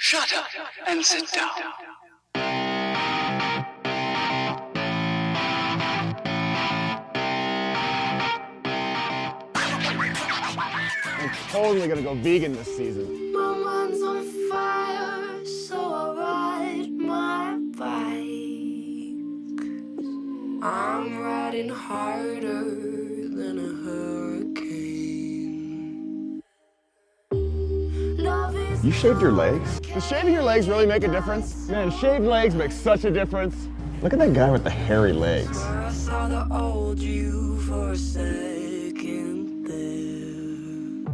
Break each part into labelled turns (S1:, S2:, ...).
S1: Shut up and sit down.
S2: I'm totally gonna go vegan this season.
S3: My mind's on fire, so I ride my bike. I'm riding harder than a hurricane. Love is
S2: You shaved your legs? Does shaving your legs really make a difference? Man, shaved legs make such a difference. Look at that guy with the hairy legs.
S3: I saw the old you for a second there.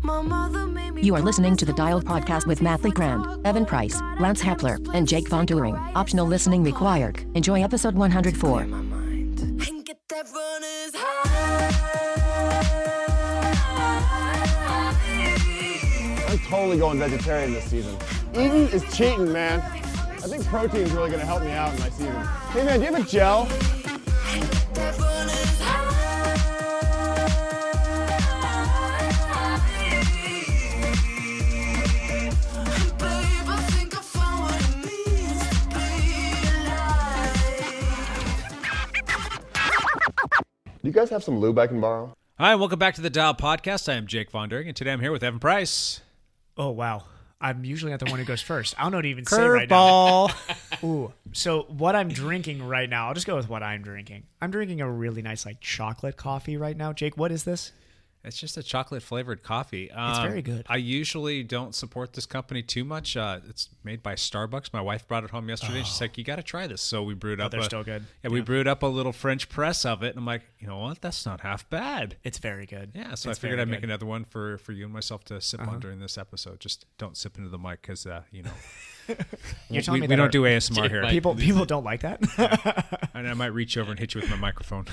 S3: My mother made me.
S4: You are listening to the Dialed Podcast with Matt Legrand, Evan Price, Lance Hepler, and Jake Von Turing. Optional listening required. Enjoy episode 104.
S3: My mind and get that runner's high.
S2: I'm totally going vegetarian this season. Eating is cheating, man. I think protein's really gonna help me out in my season. Hey man, do you have a gel?
S3: That runner's high. Babe, I think I found what it means to be alive.
S2: Do you guys have some lube I can borrow?
S5: Hi, welcome back to the Dial Podcast. I am Jake Von Turing, and today I'm here with Evan Price.
S6: Oh, wow. I'm usually not the one who goes first. I don't know what to even say right now. Ooh. So what I'm drinking right now, I'll just go with what I'm drinking. I'm drinking a really nice chocolate coffee right now. Jake, what is this?
S5: It's just a chocolate-flavored coffee.
S6: It's very good.
S5: I usually don't support this company too much. It's made by Starbucks. My wife brought it home yesterday. She's like, you got to try this. So we brewed up.
S6: They're still good.
S5: Yeah, we brewed up a little French press of it. And I'm like, you know what? That's not half bad.
S6: It's very good.
S5: Yeah, so
S6: It's
S5: I figured
S6: very
S5: I'd make
S6: good.
S5: another one for you and myself to sip on during this episode. Just don't sip into the mic because,
S6: You're telling me
S5: we
S6: that
S5: don't do ASMR here.
S6: people don't like that.
S5: And I might reach over and hit you with my microphone.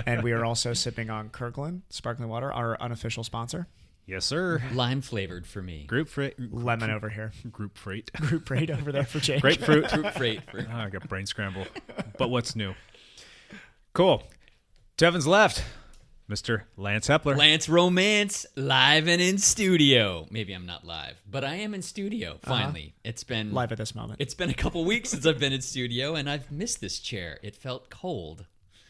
S6: And we are also sipping on Kirkland Sparkling Water, our unofficial sponsor.
S5: Yes, sir.
S7: Lime flavored for me.
S5: Group freight.
S6: Lemon over here.
S5: Group freight.
S6: Group freight over there for Jake.
S5: Grapefruit.
S7: Fruit freight. For,
S5: Oh, I got brain scramble. But what's new? Cool. Tevin's left. Mr. Lance Hepler.
S7: Lance Romance live and in studio. Maybe I'm not live, but I am in studio. Finally, it's been
S6: Live at this moment.
S7: It's been a couple weeks since I've been in studio, and I've missed this chair. It felt cold.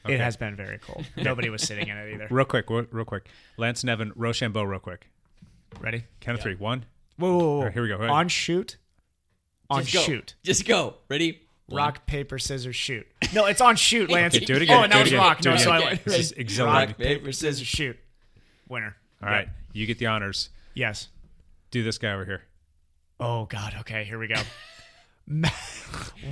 S6: It has been very cold. Nobody was sitting in it either.
S5: Real quick. Lance and Evan, Rochambeau real quick.
S6: Ready?
S5: Count of three. One.
S6: Whoa, whoa, whoa.
S5: All right, here we go. All right.
S6: On shoot. On
S7: Just go.
S6: shoot.
S7: Just go. Ready?
S6: Rock, paper, scissors, shoot. No, it's on shoot, Lance.
S7: Okay,
S5: do it again.
S6: Oh, and that
S5: Do it
S6: was
S5: again.
S6: rock.
S5: Do
S6: No,
S5: it
S6: so
S5: again.
S6: I went.
S5: This is exhilarating.
S6: Rock, paper, scissors, shoot. Winner.
S5: All right. You get the honors.
S6: Yes.
S5: Do this guy over here.
S6: Oh, God. Okay, here we go.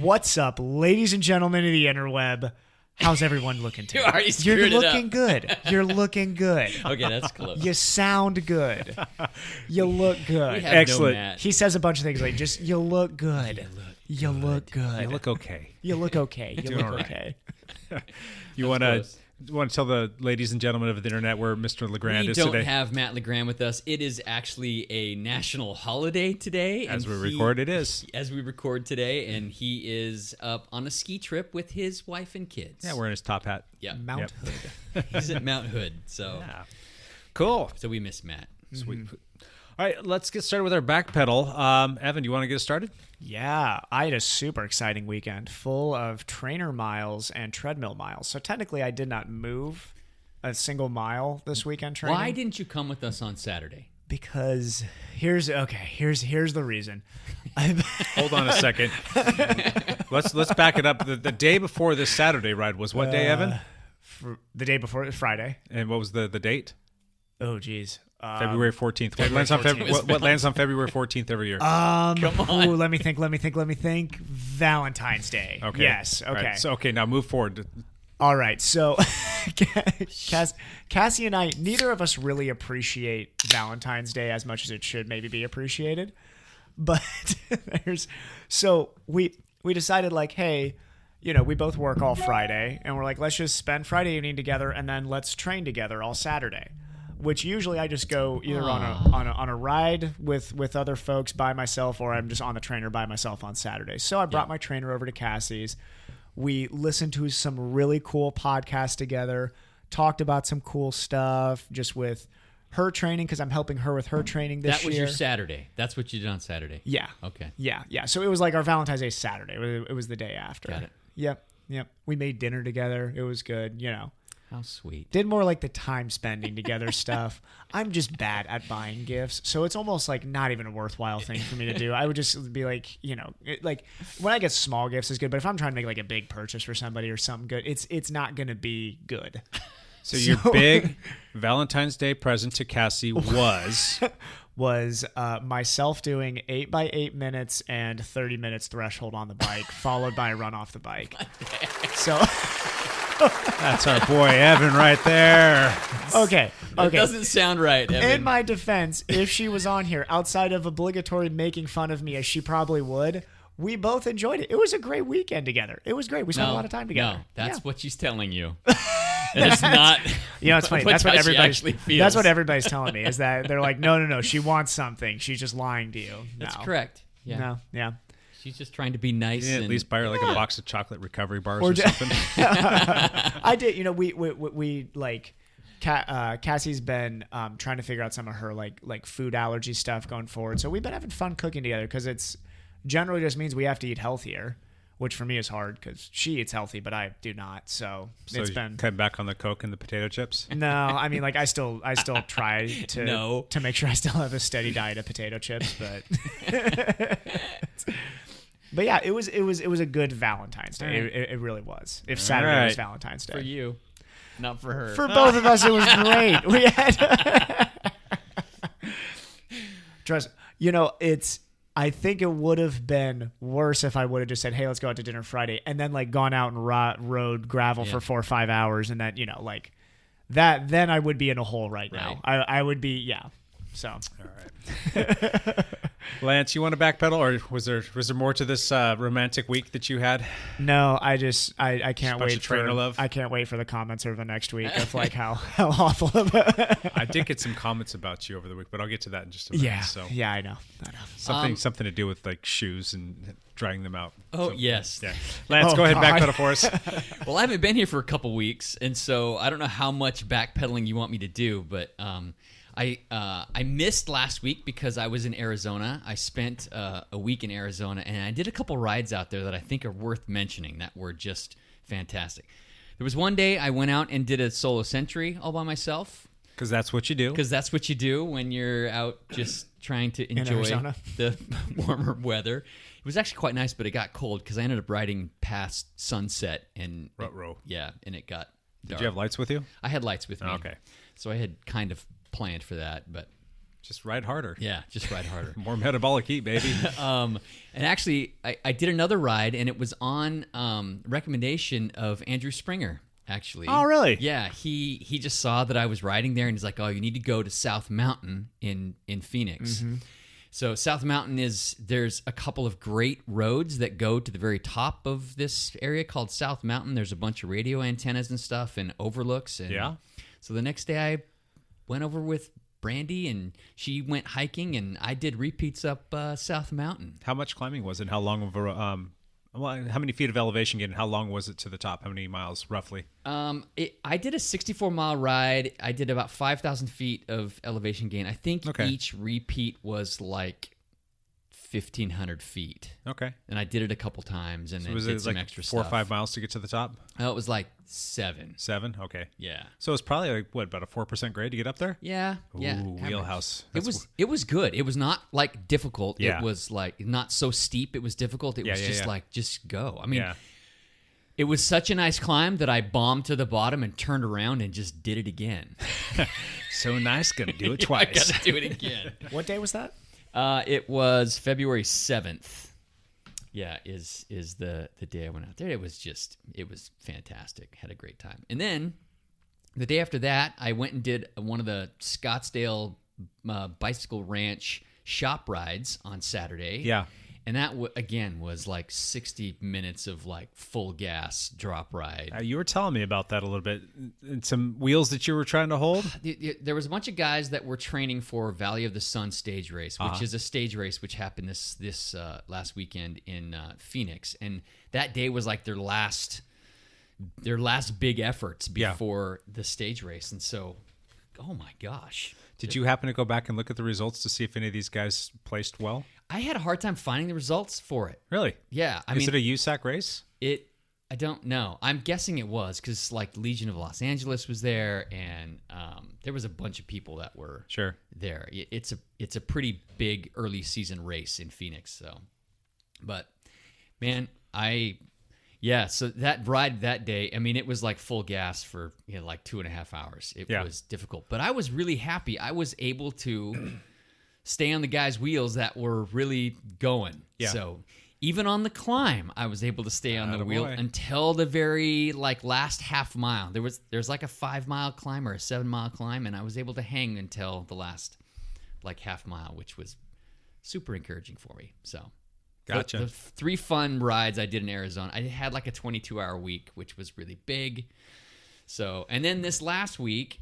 S6: What's up, ladies and gentlemen of the interweb? How's everyone looking today?
S7: You already
S6: You're
S7: screwed it up.
S6: looking good. You're looking good.
S7: Okay, that's close.
S6: You sound good. You look good.
S7: We have
S5: Excellent.
S7: No Matt.
S6: He says a bunch of things like just, you look good. You look good.
S5: You look okay.
S6: You look okay. You
S5: Doing
S6: look
S5: all right.
S6: okay.
S5: You want to tell the ladies and gentlemen of the internet where Mr. Legrand
S7: We
S5: is
S7: don't
S5: today?
S7: have Matt Legrand with us. It is actually a national holiday today.
S5: As
S7: and
S5: we record, it is.
S7: As we record today, and he is up on a ski trip with his wife and kids.
S5: Yeah, wearing his top hat.
S7: Yeah.
S6: Mount
S5: Yep.
S6: Hood.
S7: He's at Mount Hood, so
S5: Yeah. Cool.
S7: so we miss Matt.
S5: Sweet. All right, let's get started with our back pedal. Evan, do you want to get us started?
S6: Yeah, I had a super exciting weekend full of trainer miles and treadmill miles. So technically, I did not move a single mile this weekend training.
S7: Why didn't you come with us on Saturday?
S6: Because here's the reason.
S5: Hold on a second. Let's back it up. The day before this Saturday ride was what day, Evan?
S6: The day before Friday.
S5: And what was the date?
S6: Oh, geez.
S5: February 14th. What
S6: February
S5: lands on
S6: 14th.
S5: what lands on February 14th every year?
S7: Come on.
S6: Ooh, let me think. Valentine's Day.
S5: Okay.
S6: Yes.
S5: All
S6: Okay.
S5: right. So now move forward.
S6: All right. So Cassie and I, neither of us really appreciate Valentine's Day as much as it should maybe be appreciated. But we decided hey, we both work all Friday, and we're like, let's just spend Friday evening together, and then let's train together all Saturday. Which usually I just go either on a ride with other folks by myself, or I'm just on the trainer by myself on Saturday. So I brought my trainer over to Cassie's. We listened to some really cool podcasts together, talked about some cool stuff just with her training because I'm helping her with her training this
S7: That was
S6: year.
S7: your Saturday. That's what you did on Saturday.
S6: Yeah.
S7: Okay.
S6: Yeah. So it was like our Valentine's Day Saturday. It was the day after.
S7: Got it.
S6: Yep. We made dinner together. It was good.
S7: How sweet.
S6: Did more like the time spending together stuff. I'm just bad at buying gifts, so it's almost like not even a worthwhile thing for me to do. I would just be like, like when I get small gifts is good, but if I'm trying to make like a big purchase for somebody or something good, it's not gonna be good.
S5: So your big Valentine's Day present to Cassie
S6: was myself doing 8 by 8 minutes and 30 minutes threshold on the bike, followed by a run off the bike. So.
S5: That's our boy Evan right there.
S6: Okay.
S7: That doesn't sound right, Evan.
S6: In my defense, if she was on here, outside of obligatory making fun of me, as she probably would, we both enjoyed it. It was a great weekend together. It was great. We spent a lot of time together.
S7: No, that's what she's telling you. It's not.
S6: It's funny. That's what
S7: she
S6: everybody
S7: actually feels.
S6: That's what everybody's telling me. Is that they're like, no. She wants something. She's just lying to you.
S7: That's correct. Yeah.
S6: No. Yeah.
S7: She's just trying to be nice.
S5: You didn't
S7: and
S5: at least buy her like a box of chocolate recovery bars or something.
S6: I did. We like. Cassie's been trying to figure out some of her like food allergy stuff going forward. So we've been having fun cooking together because it's generally just means we have to eat healthier, which for me is hard because she eats healthy, but I do not. So it's been
S5: cut back on the Coke and the potato chips.
S6: No, I mean like I still try to to make sure I still have a steady diet of potato chips, but. But yeah, it was a good Valentine's Day. It really was. If Saturday was Valentine's Day
S7: for you, not for her.
S6: For both of us, it was great. We had trust. I think it would have been worse if I would have just said, "Hey, let's go out to dinner Friday," and then like gone out and rode gravel for 4 or 5 hours, and then like that. Then I would be in a hole right now. I would be So
S5: all right. Lance, you want to backpedal, or was there more to this romantic week that you had?
S6: No, I can't wait
S5: for love.
S6: I can't wait for the comments over the next week of like how awful.
S5: I did get some comments about you over the week, but I'll get to that in just a minute.
S6: Yeah, I know.
S5: Something to do with like shoes and drying them out.
S7: Oh, yes.
S5: Yeah. Lance, go ahead, backpedal for us.
S7: Well, I haven't been here for a couple weeks, and so I don't know how much backpedaling you want me to do, but I missed last week because I was in Arizona. I spent a week in Arizona, and I did a couple rides out there that I think are worth mentioning that were just fantastic. There was one day I went out and did a solo century all by myself.
S5: Because that's what you do.
S7: Because that's what you do when you're out just trying to enjoy the warmer weather. It was actually quite nice, but it got cold because I ended up riding past sunset. And and it got dark.
S5: Did you have lights with you?
S7: I had lights with me.
S5: Okay.
S7: So I had kind of planned for that, but
S5: just ride harder.
S7: Yeah, just ride harder.
S5: More metabolic heat, baby.
S7: And actually, I did another ride, and it was on recommendation of Andrew Springer. Actually,
S5: oh really?
S7: Yeah, he just saw that I was riding there, and he's like, "Oh, you need to go to South Mountain in Phoenix." Mm-hmm. So South Mountain there's a couple of great roads that go to the very top of this area called South Mountain. There's a bunch of radio antennas and stuff and overlooks. And so the next day I went over with Brandy, and she went hiking, and I did repeats up South Mountain.
S5: How much climbing was it? How long of a how many feet of elevation gain? How long was it to the top? How many miles roughly?
S7: I did a 64-mile ride. I did about 5,000 feet of elevation gain. I think each repeat was like 1,500 feet.
S5: Okay.
S7: And I did it a couple times, and
S5: so
S7: then
S5: was
S7: did
S5: it
S7: some
S5: like
S7: extra
S5: 4 or
S7: stuff.
S5: 5 miles to get to the top?
S7: Oh, it was like 7.
S5: 7? Okay.
S7: Yeah.
S5: So it's probably like about a 4% grade to get up there?
S7: Yeah. Yeah.
S5: Ooh, wheelhouse.
S7: It was good. It was not like difficult.
S5: Yeah.
S7: It was like not so steep. It was difficult. It was just like, just go. I mean, it was such a nice climb that I bombed to the bottom and turned around and just did it again.
S5: So nice. Gonna do it twice.
S7: I gotta do it again.
S6: What day was that?
S7: It was February 7th. Yeah, is the day I went out there. It was fantastic. Had a great time. And then the day after that, I went and did one of the Scottsdale Bicycle Ranch shop rides on Saturday.
S5: Yeah.
S7: And that, again, was like 60 minutes of like full gas drop ride.
S5: You were telling me about that a little bit. And some wheels that you were trying to hold?
S7: There was a bunch of guys that were training for Valley of the Sun stage race, which is a stage race which happened this last weekend in Phoenix. And that day was like their last big efforts before the stage race. And so oh my gosh.
S5: Did you happen to go back and look at the results to see if any of these guys placed well?
S7: I had a hard time finding the results for it.
S5: Really?
S7: Yeah.
S5: Is it a USAC race?
S7: I don't know. I'm guessing it was because like Legion of Los Angeles was there, and there was a bunch of people that were there. It's a pretty big early season race in Phoenix. So, but man, so that ride that day, I mean, it was like full gas for like 2.5 hours. It was difficult, but I was really happy. I was able to stay on the guys' wheels that were really going.
S5: Yeah.
S7: So even on the climb, I was able to stay on the wheel until the very like last half mile. There's like a 5 mile climb or a 7 mile climb, and I was able to hang until the last like half mile, which was super encouraging for me. So
S5: gotcha.
S7: The 3 fun rides I did in Arizona, I had like a 22-hour week, which was really big. So, and then this last week,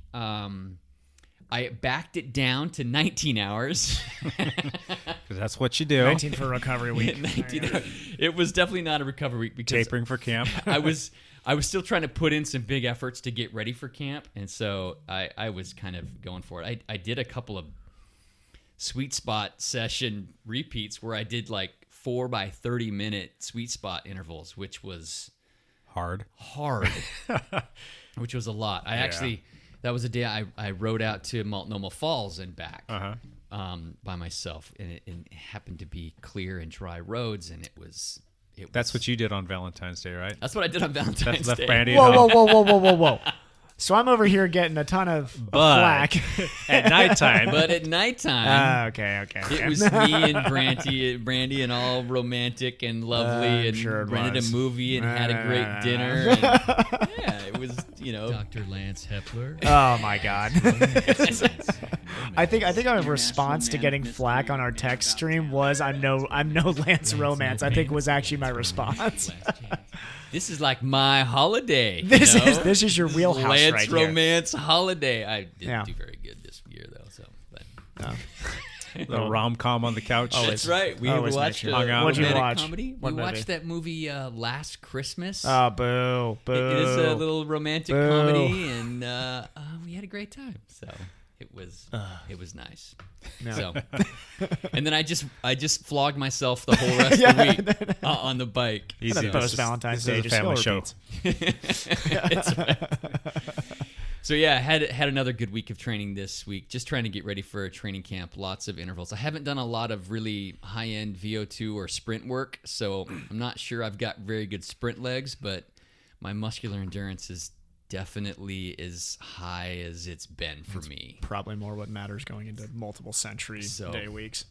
S7: I backed it down to 19 hours.
S5: Because that's what you do.
S6: 19 for recovery week.
S7: 19 hours. It was definitely not a recovery week because
S5: Tapering for camp.
S7: I was still trying to put in some big efforts to get ready for camp, and so I was kind of going for it. I did a couple of sweet spot session repeats where I did like 4 by 30-minute sweet spot intervals, which was
S5: hard,
S7: which was a lot. That was a day I rode out to Multnomah Falls and back by myself, and it happened to be clear and dry roads, and it was.
S5: That's what you did on Valentine's Day, right?
S7: That's what I did on Valentine's Day.
S5: Brandy
S6: Whoa. So I'm over here getting a ton of flack.
S5: At nighttime.
S7: But at nighttime.
S6: Okay.
S7: It was me and Brandy and all romantic and lovely, and
S6: sure it
S7: rented
S6: was.
S7: a movie and had a great dinner. And, yeah, it was, Dr. Lance Hepler.
S6: Oh my God. I think our response to getting flack on our text stream was I'm no Lance Romance. I think was actually my response.
S7: This is like my holiday.
S6: This is your wheelhouse
S7: Lance
S6: right here.
S7: Romance holiday. I didn't do very good this year though, so but
S5: The rom-com on the couch.
S7: that's right. We
S6: always
S7: watched
S6: make
S7: a
S6: sure. What'd you
S7: romantic
S6: watch?
S7: comedy.
S6: What
S7: We
S6: movie?
S7: watched that movie Last Christmas.
S6: Oh, boo.
S7: It is a little romantic comedy, and we had a great time. So it was nice.
S6: No.
S7: So, and then I just flogged myself the whole rest of the week on the bike.
S6: Easy. Post Valentine's Day,
S5: This is a family show.
S7: That's right. So yeah, had another good week of training this week. Just trying to get ready for a training camp. Lots of intervals. I haven't done a lot of really high-end VO2 or sprint work, so I'm not sure I've got very good sprint legs, but my muscular endurance is definitely as high as it's been for me.
S6: Probably more what matters going into multiple century day weeks.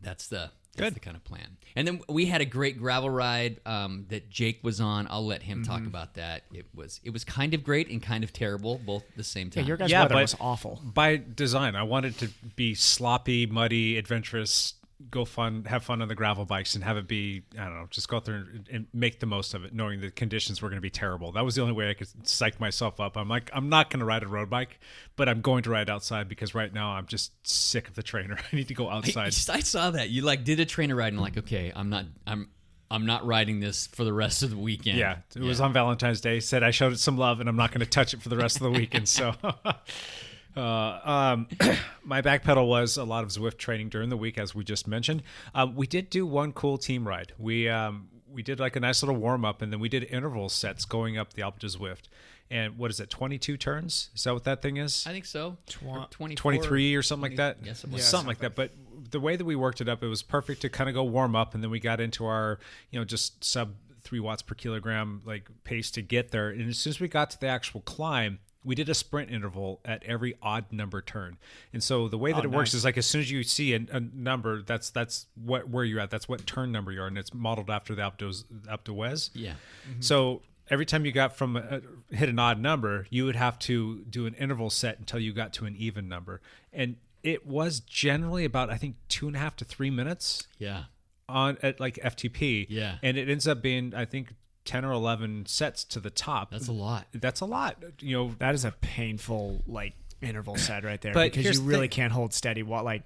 S7: That's the kind of plan. And then we had a great gravel ride that Jake was on. I'll let him talk about that. It was kind of great and kind of terrible, both at the same time.
S6: Yeah, your guys' weather was awful.
S5: By design, I wanted to be sloppy, muddy, adventurous, have fun on the gravel bikes, and have it be, I don't know, just go out there and make the most of it, knowing the conditions were going to be terrible. That was the only way I could psych myself up. I'm like, I'm not going to ride a road bike, but I'm going to ride outside because right now I'm just sick of the trainer. I need to go outside.
S7: I saw that you did a trainer ride and like, okay, I'm not riding this for the rest of the weekend.
S5: Yeah, it was on Valentine's Day. Said I showed it some love, and I'm not going to touch it for the rest of the weekend. So. My back pedal was a lot of Zwift training during the week, as we just mentioned. We did do one cool team ride. We did like a nice little warm up, and then we did interval sets going up the Alpe Zwift. And what is it, 22 turns? Is that what that thing is?
S7: I think so.
S5: 23 or something like that?
S7: Yes, it was.
S5: Something like that. But the way that we worked it up, it was perfect to kind of go warm up, and then we got into our, just sub 3 watts per kilogram like pace to get there. And as soon as we got to the actual climb, we did a sprint interval at every odd number turn. And so the way that it works is like as soon as you see a number, that's where you're at. That's what turn number you are, and it's modeled after the Alpe d'Huez.
S7: Yeah.
S5: Mm-hmm. So every time you got hit an odd number, you would have to do an interval set until you got to an even number. And it was generally about, I think, 2.5 to 3 minutes.
S7: Yeah.
S5: At like FTP.
S7: Yeah.
S5: And it ends up being, I think, 10 or 11 sets to the top.
S7: That's a lot.
S5: That's a lot.
S6: That is a painful interval set right there,
S5: but
S6: because you really can't hold steady.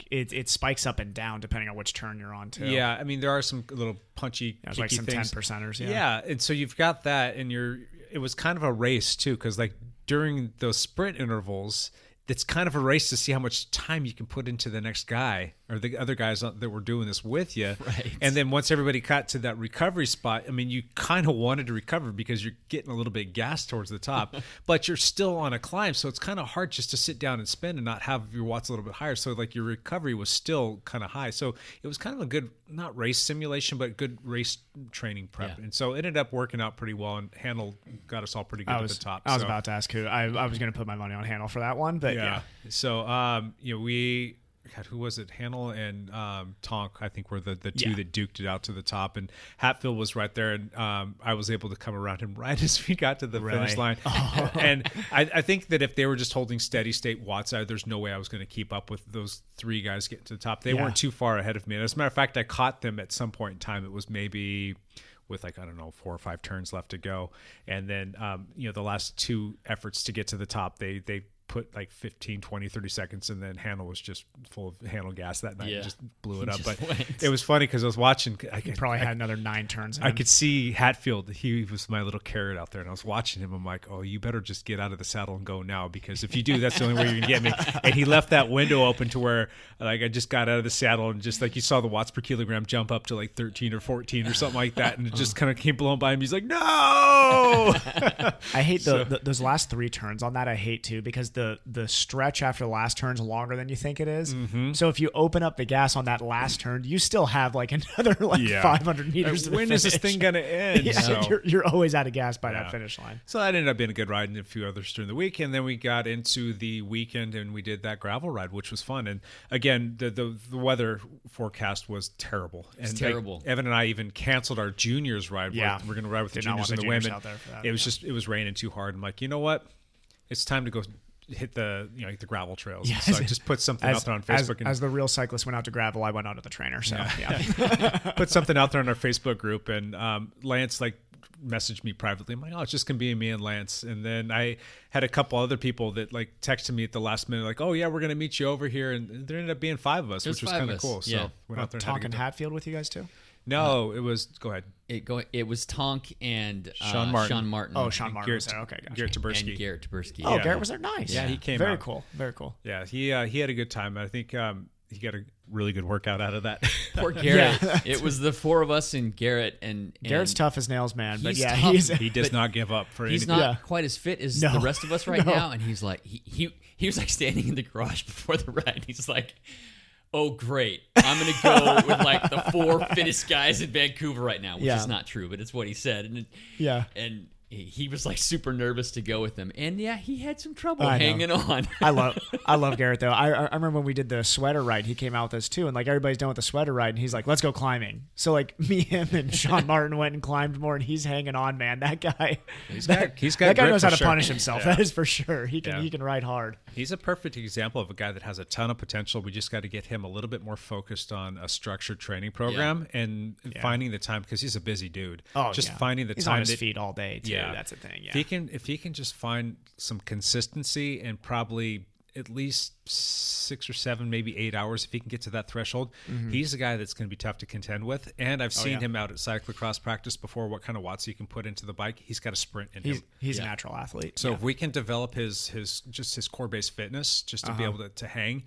S6: It spikes up and down depending on which turn you're on too.
S5: Yeah, I mean there are some little punchy, kicky
S6: like some
S5: things.
S6: 10%ers.
S5: Yeah, and so you've got that, and it was kind of a race too, because like during those sprint intervals, it's kind of a race to see how much time you can put into the next guy or the other guys that were doing this with you.
S7: Right.
S5: And then once everybody got to that recovery spot, I mean, you kind of wanted to recover because you're getting a little bit gassed towards the top, but you're still on a climb. So it's kind of hard just to sit down and spin and not have your watts a little bit higher. So like your recovery was still kind of high. So it was kind of a good, not race simulation, but good race training prep.
S7: Yeah.
S5: And so it ended up working out pretty well, and Handel got us all pretty good at the top.
S6: I was
S5: So-
S6: about to ask who. I was going to put my money on Handel for that one, but yeah.
S5: So, who was it? Handel and Tonk, I think, were the two that duked it out to the top. And Hatfield was right there, and I was able to come around him right as we got to the finish line. And I think that if they were just holding steady state watts, there's no way I was going to keep up with those three guys getting to the top. They weren't too far ahead of me. And as a matter of fact, I caught them at some point in time. It was maybe with 4 or 5 turns left to go. And then, the last two efforts to get to the top, they put 15, 20, 30 seconds, and then Handel was just full of Handel gas that night and just blew it up. But it was funny because I was watching.
S6: He probably had another 9 turns in
S5: I
S6: him.
S5: could see Hatfield. He was my little carrot out there, and I was watching him. I'm like, oh, you better just get out of the saddle and go now, because if you do, that's the only way you're going to get me. And he left that window open to where I just got out of the saddle, and just you saw the watts per kilogram jump up to 13 or 14 or something like that, and it just kind of came blowing by him. He's like, no!
S6: I hate those last 3 turns on that. I hate too, because the stretch after the last turn is longer than you think it is.
S5: Mm-hmm.
S6: So if you open up the gas on that last turn, you still have another 500 meters.
S5: When is this thing going to end?
S6: Yeah,
S5: So-
S6: you're always out of gas by that finish line.
S5: So that ended up being a good ride, and a few others during the week. And then we got into the weekend and we did that gravel ride, which was fun. And again, the weather forecast was terrible.
S7: It's terrible.
S5: Evan and I even canceled our juniors ride.
S6: Yeah.
S5: We're going to ride with the
S6: Did not
S5: juniors
S6: want
S5: and
S6: the
S5: the
S6: juniors
S5: women.
S6: out there for that,
S5: It was it was raining too hard. I'm like, you know what? It's time to go hit the the gravel trails.
S6: Yeah.
S5: So I just put something out there on Facebook.
S6: As the real cyclist went out to gravel, I went onto the trainer. So
S5: Put something out there on our Facebook group, and Lance messaged me privately. I'm like, oh, it's just gonna be me and Lance. And then I had a couple other people that texted me at the last minute, like, oh yeah, we're gonna meet you over here. And there ended up being 5 of us,
S7: There's
S5: which was
S7: 5
S5: kind
S7: of
S5: of
S7: us.
S5: cool.
S7: Yeah.
S5: So went out there and had a
S6: Tonk
S5: good
S6: and
S5: time.
S6: Hatfield with you guys too?
S5: No, it was. Go ahead.
S7: It was Tonk and
S5: Sean Martin.
S6: Oh, Sean
S5: And
S6: Martin
S5: Garrett-
S6: was there. Okay, gotcha.
S5: Garrett Taberski.
S7: and Garrett Taberski.
S6: Oh,
S5: Yeah.
S6: Garrett was there. Nice.
S5: Yeah, he came
S6: Very
S5: out.
S6: cool. Very cool.
S5: Yeah, he had a good time. I think he got a really good workout out of that.
S7: Poor Garrett.
S6: Yeah.
S7: It was the 4 of us and Garrett and
S6: Garrett's tough as nails, man. But
S7: He's
S6: yeah,
S7: tough.
S5: He does
S7: But
S5: not give up for
S7: He's
S5: anything.
S7: not quite as fit as
S6: No.
S7: the rest of us right
S6: No.
S7: now, and he's like he was standing in the garage before the ride. He's like, "Oh great, I'm gonna go with the 4 fittest guys in Vancouver right now," which
S6: Yeah.
S7: is not true, but it's what he said. And
S6: Yeah.
S7: and he was super nervous to go with them, and yeah, he had some trouble
S6: I know.
S7: hanging on.
S6: I love Garrett though. I remember when we did the sweater ride, he came out with us too, and everybody's done with the sweater ride, and he's like, "Let's go climbing." So me, him, and Sean Martin went and climbed more, and he's hanging on, man. That guy,
S5: He's
S6: that
S5: got
S6: guy
S5: grit
S6: knows
S5: for
S6: how to
S5: sure.
S6: punish himself.
S5: Yeah.
S6: That is for sure. He can
S5: Yeah.
S6: he can ride hard.
S5: He's a perfect example of a guy that has a ton of potential. We just got to get him a little bit more focused on a structured training program and finding the time, because he's a busy dude.
S6: Oh,
S5: just
S6: yeah.
S5: finding the
S6: He's
S5: time
S6: on his
S5: that-
S6: feet all day too.
S5: Yeah.
S6: That's the thing. Yeah.
S5: If he can just find some consistency and probably at least 6 or 7, maybe 8 hours, if he can get to that threshold, he's a guy that's going to be tough to contend with. And I've seen
S6: yeah.
S5: him out at cyclocross practice before, what kind of watts he can put into the bike. He's got a sprint in him.
S6: He's a natural athlete.
S5: So if we can develop his core base fitness just to be able to hang,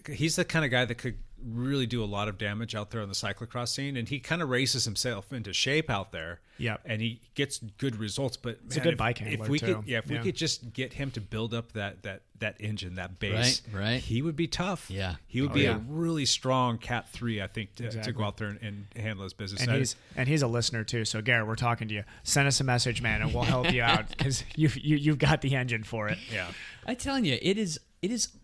S5: he's the kind of guy that could really do a lot of damage out there on the cyclocross scene, and he kind of races himself into shape out there.
S6: Yep.
S5: And he gets good results. But
S6: He's a good bike handler,
S5: if we
S6: too.
S5: could, if we
S6: Yeah.
S5: could just get him to build up that engine, that base,
S7: Right.
S5: he would be tough.
S7: Yeah.
S5: he would be a really strong Cat 3, I think, to
S6: Exactly.
S5: go out there and handle his business.
S6: And he's a listener too. So Garrett, we're talking to you. Send us a message, man, and we'll help you out because you've got the engine for it.
S5: yeah.
S7: I'm telling you, it is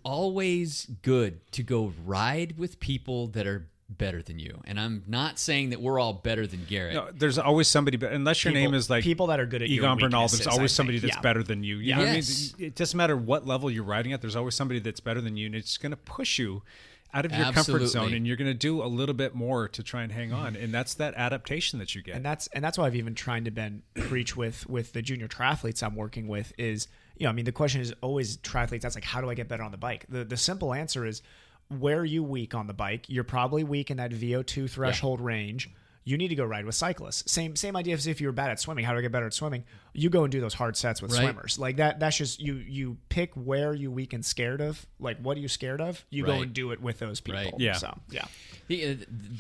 S7: always good to go ride with people that are better than you. And I'm not saying that we're all better than Garrett.
S5: No, there's always somebody, but unless your name is
S6: people that are good at your
S5: Egon Bernal, there's
S6: weaknesses,
S5: always
S6: I
S5: somebody
S6: think.
S5: that's
S6: Yeah.
S5: better than you. You know what I mean?
S7: Yes.
S5: It doesn't matter what level you're riding at. There's always somebody that's better than you, and it's going to push you out of your comfort
S7: Absolutely.
S5: zone, and you're going to do a little bit more to try and hang on. And that's that adaptation that you get.
S6: And that's why I've even tried to preach with the junior triathletes I'm working with is, the question is always triathletes. That's how do I get better on the bike? The simple answer is, where are you weak on the bike? You're probably weak in that VO2 threshold range. you need to go ride with cyclists. Same idea as if you were bad at swimming. How do I get better at swimming? You go and do those hard sets with swimmers. Like that's just you pick where you weak and scared of. Like what are you scared of? You go and do it with those people.
S7: Right.
S5: Yeah.
S6: So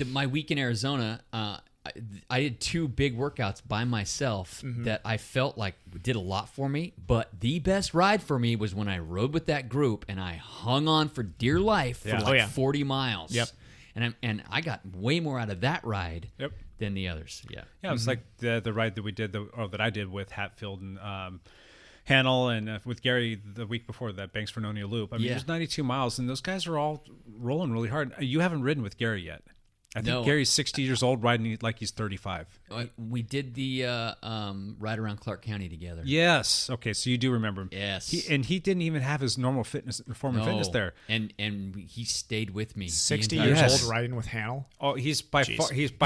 S7: My week in Arizona, I did 2 big workouts by myself that I felt like did a lot for me. But the best ride for me was when I rode with that group and I hung on for dear life for 40 miles.
S6: Yep.
S7: And I got way more out of that ride than the others. Yeah.
S5: Yeah, it was like the ride that we did, that I did with Hatfield and Hannell and with Gary the week before that, Banks Vernonia Loop. I mean, it was 92 miles, and those guys are all rolling really hard. You haven't ridden with Gary yet. I think Gary's 60 years old, riding like he's 35.
S7: We did the ride around Clark County together.
S5: Yes. Okay, so you do remember him.
S7: Yes.
S5: He didn't even have his normal fitness there.
S7: And he stayed with me.
S6: 60
S7: the entire
S6: years
S5: Yes.
S6: old riding with Hannell.
S5: Oh, he's by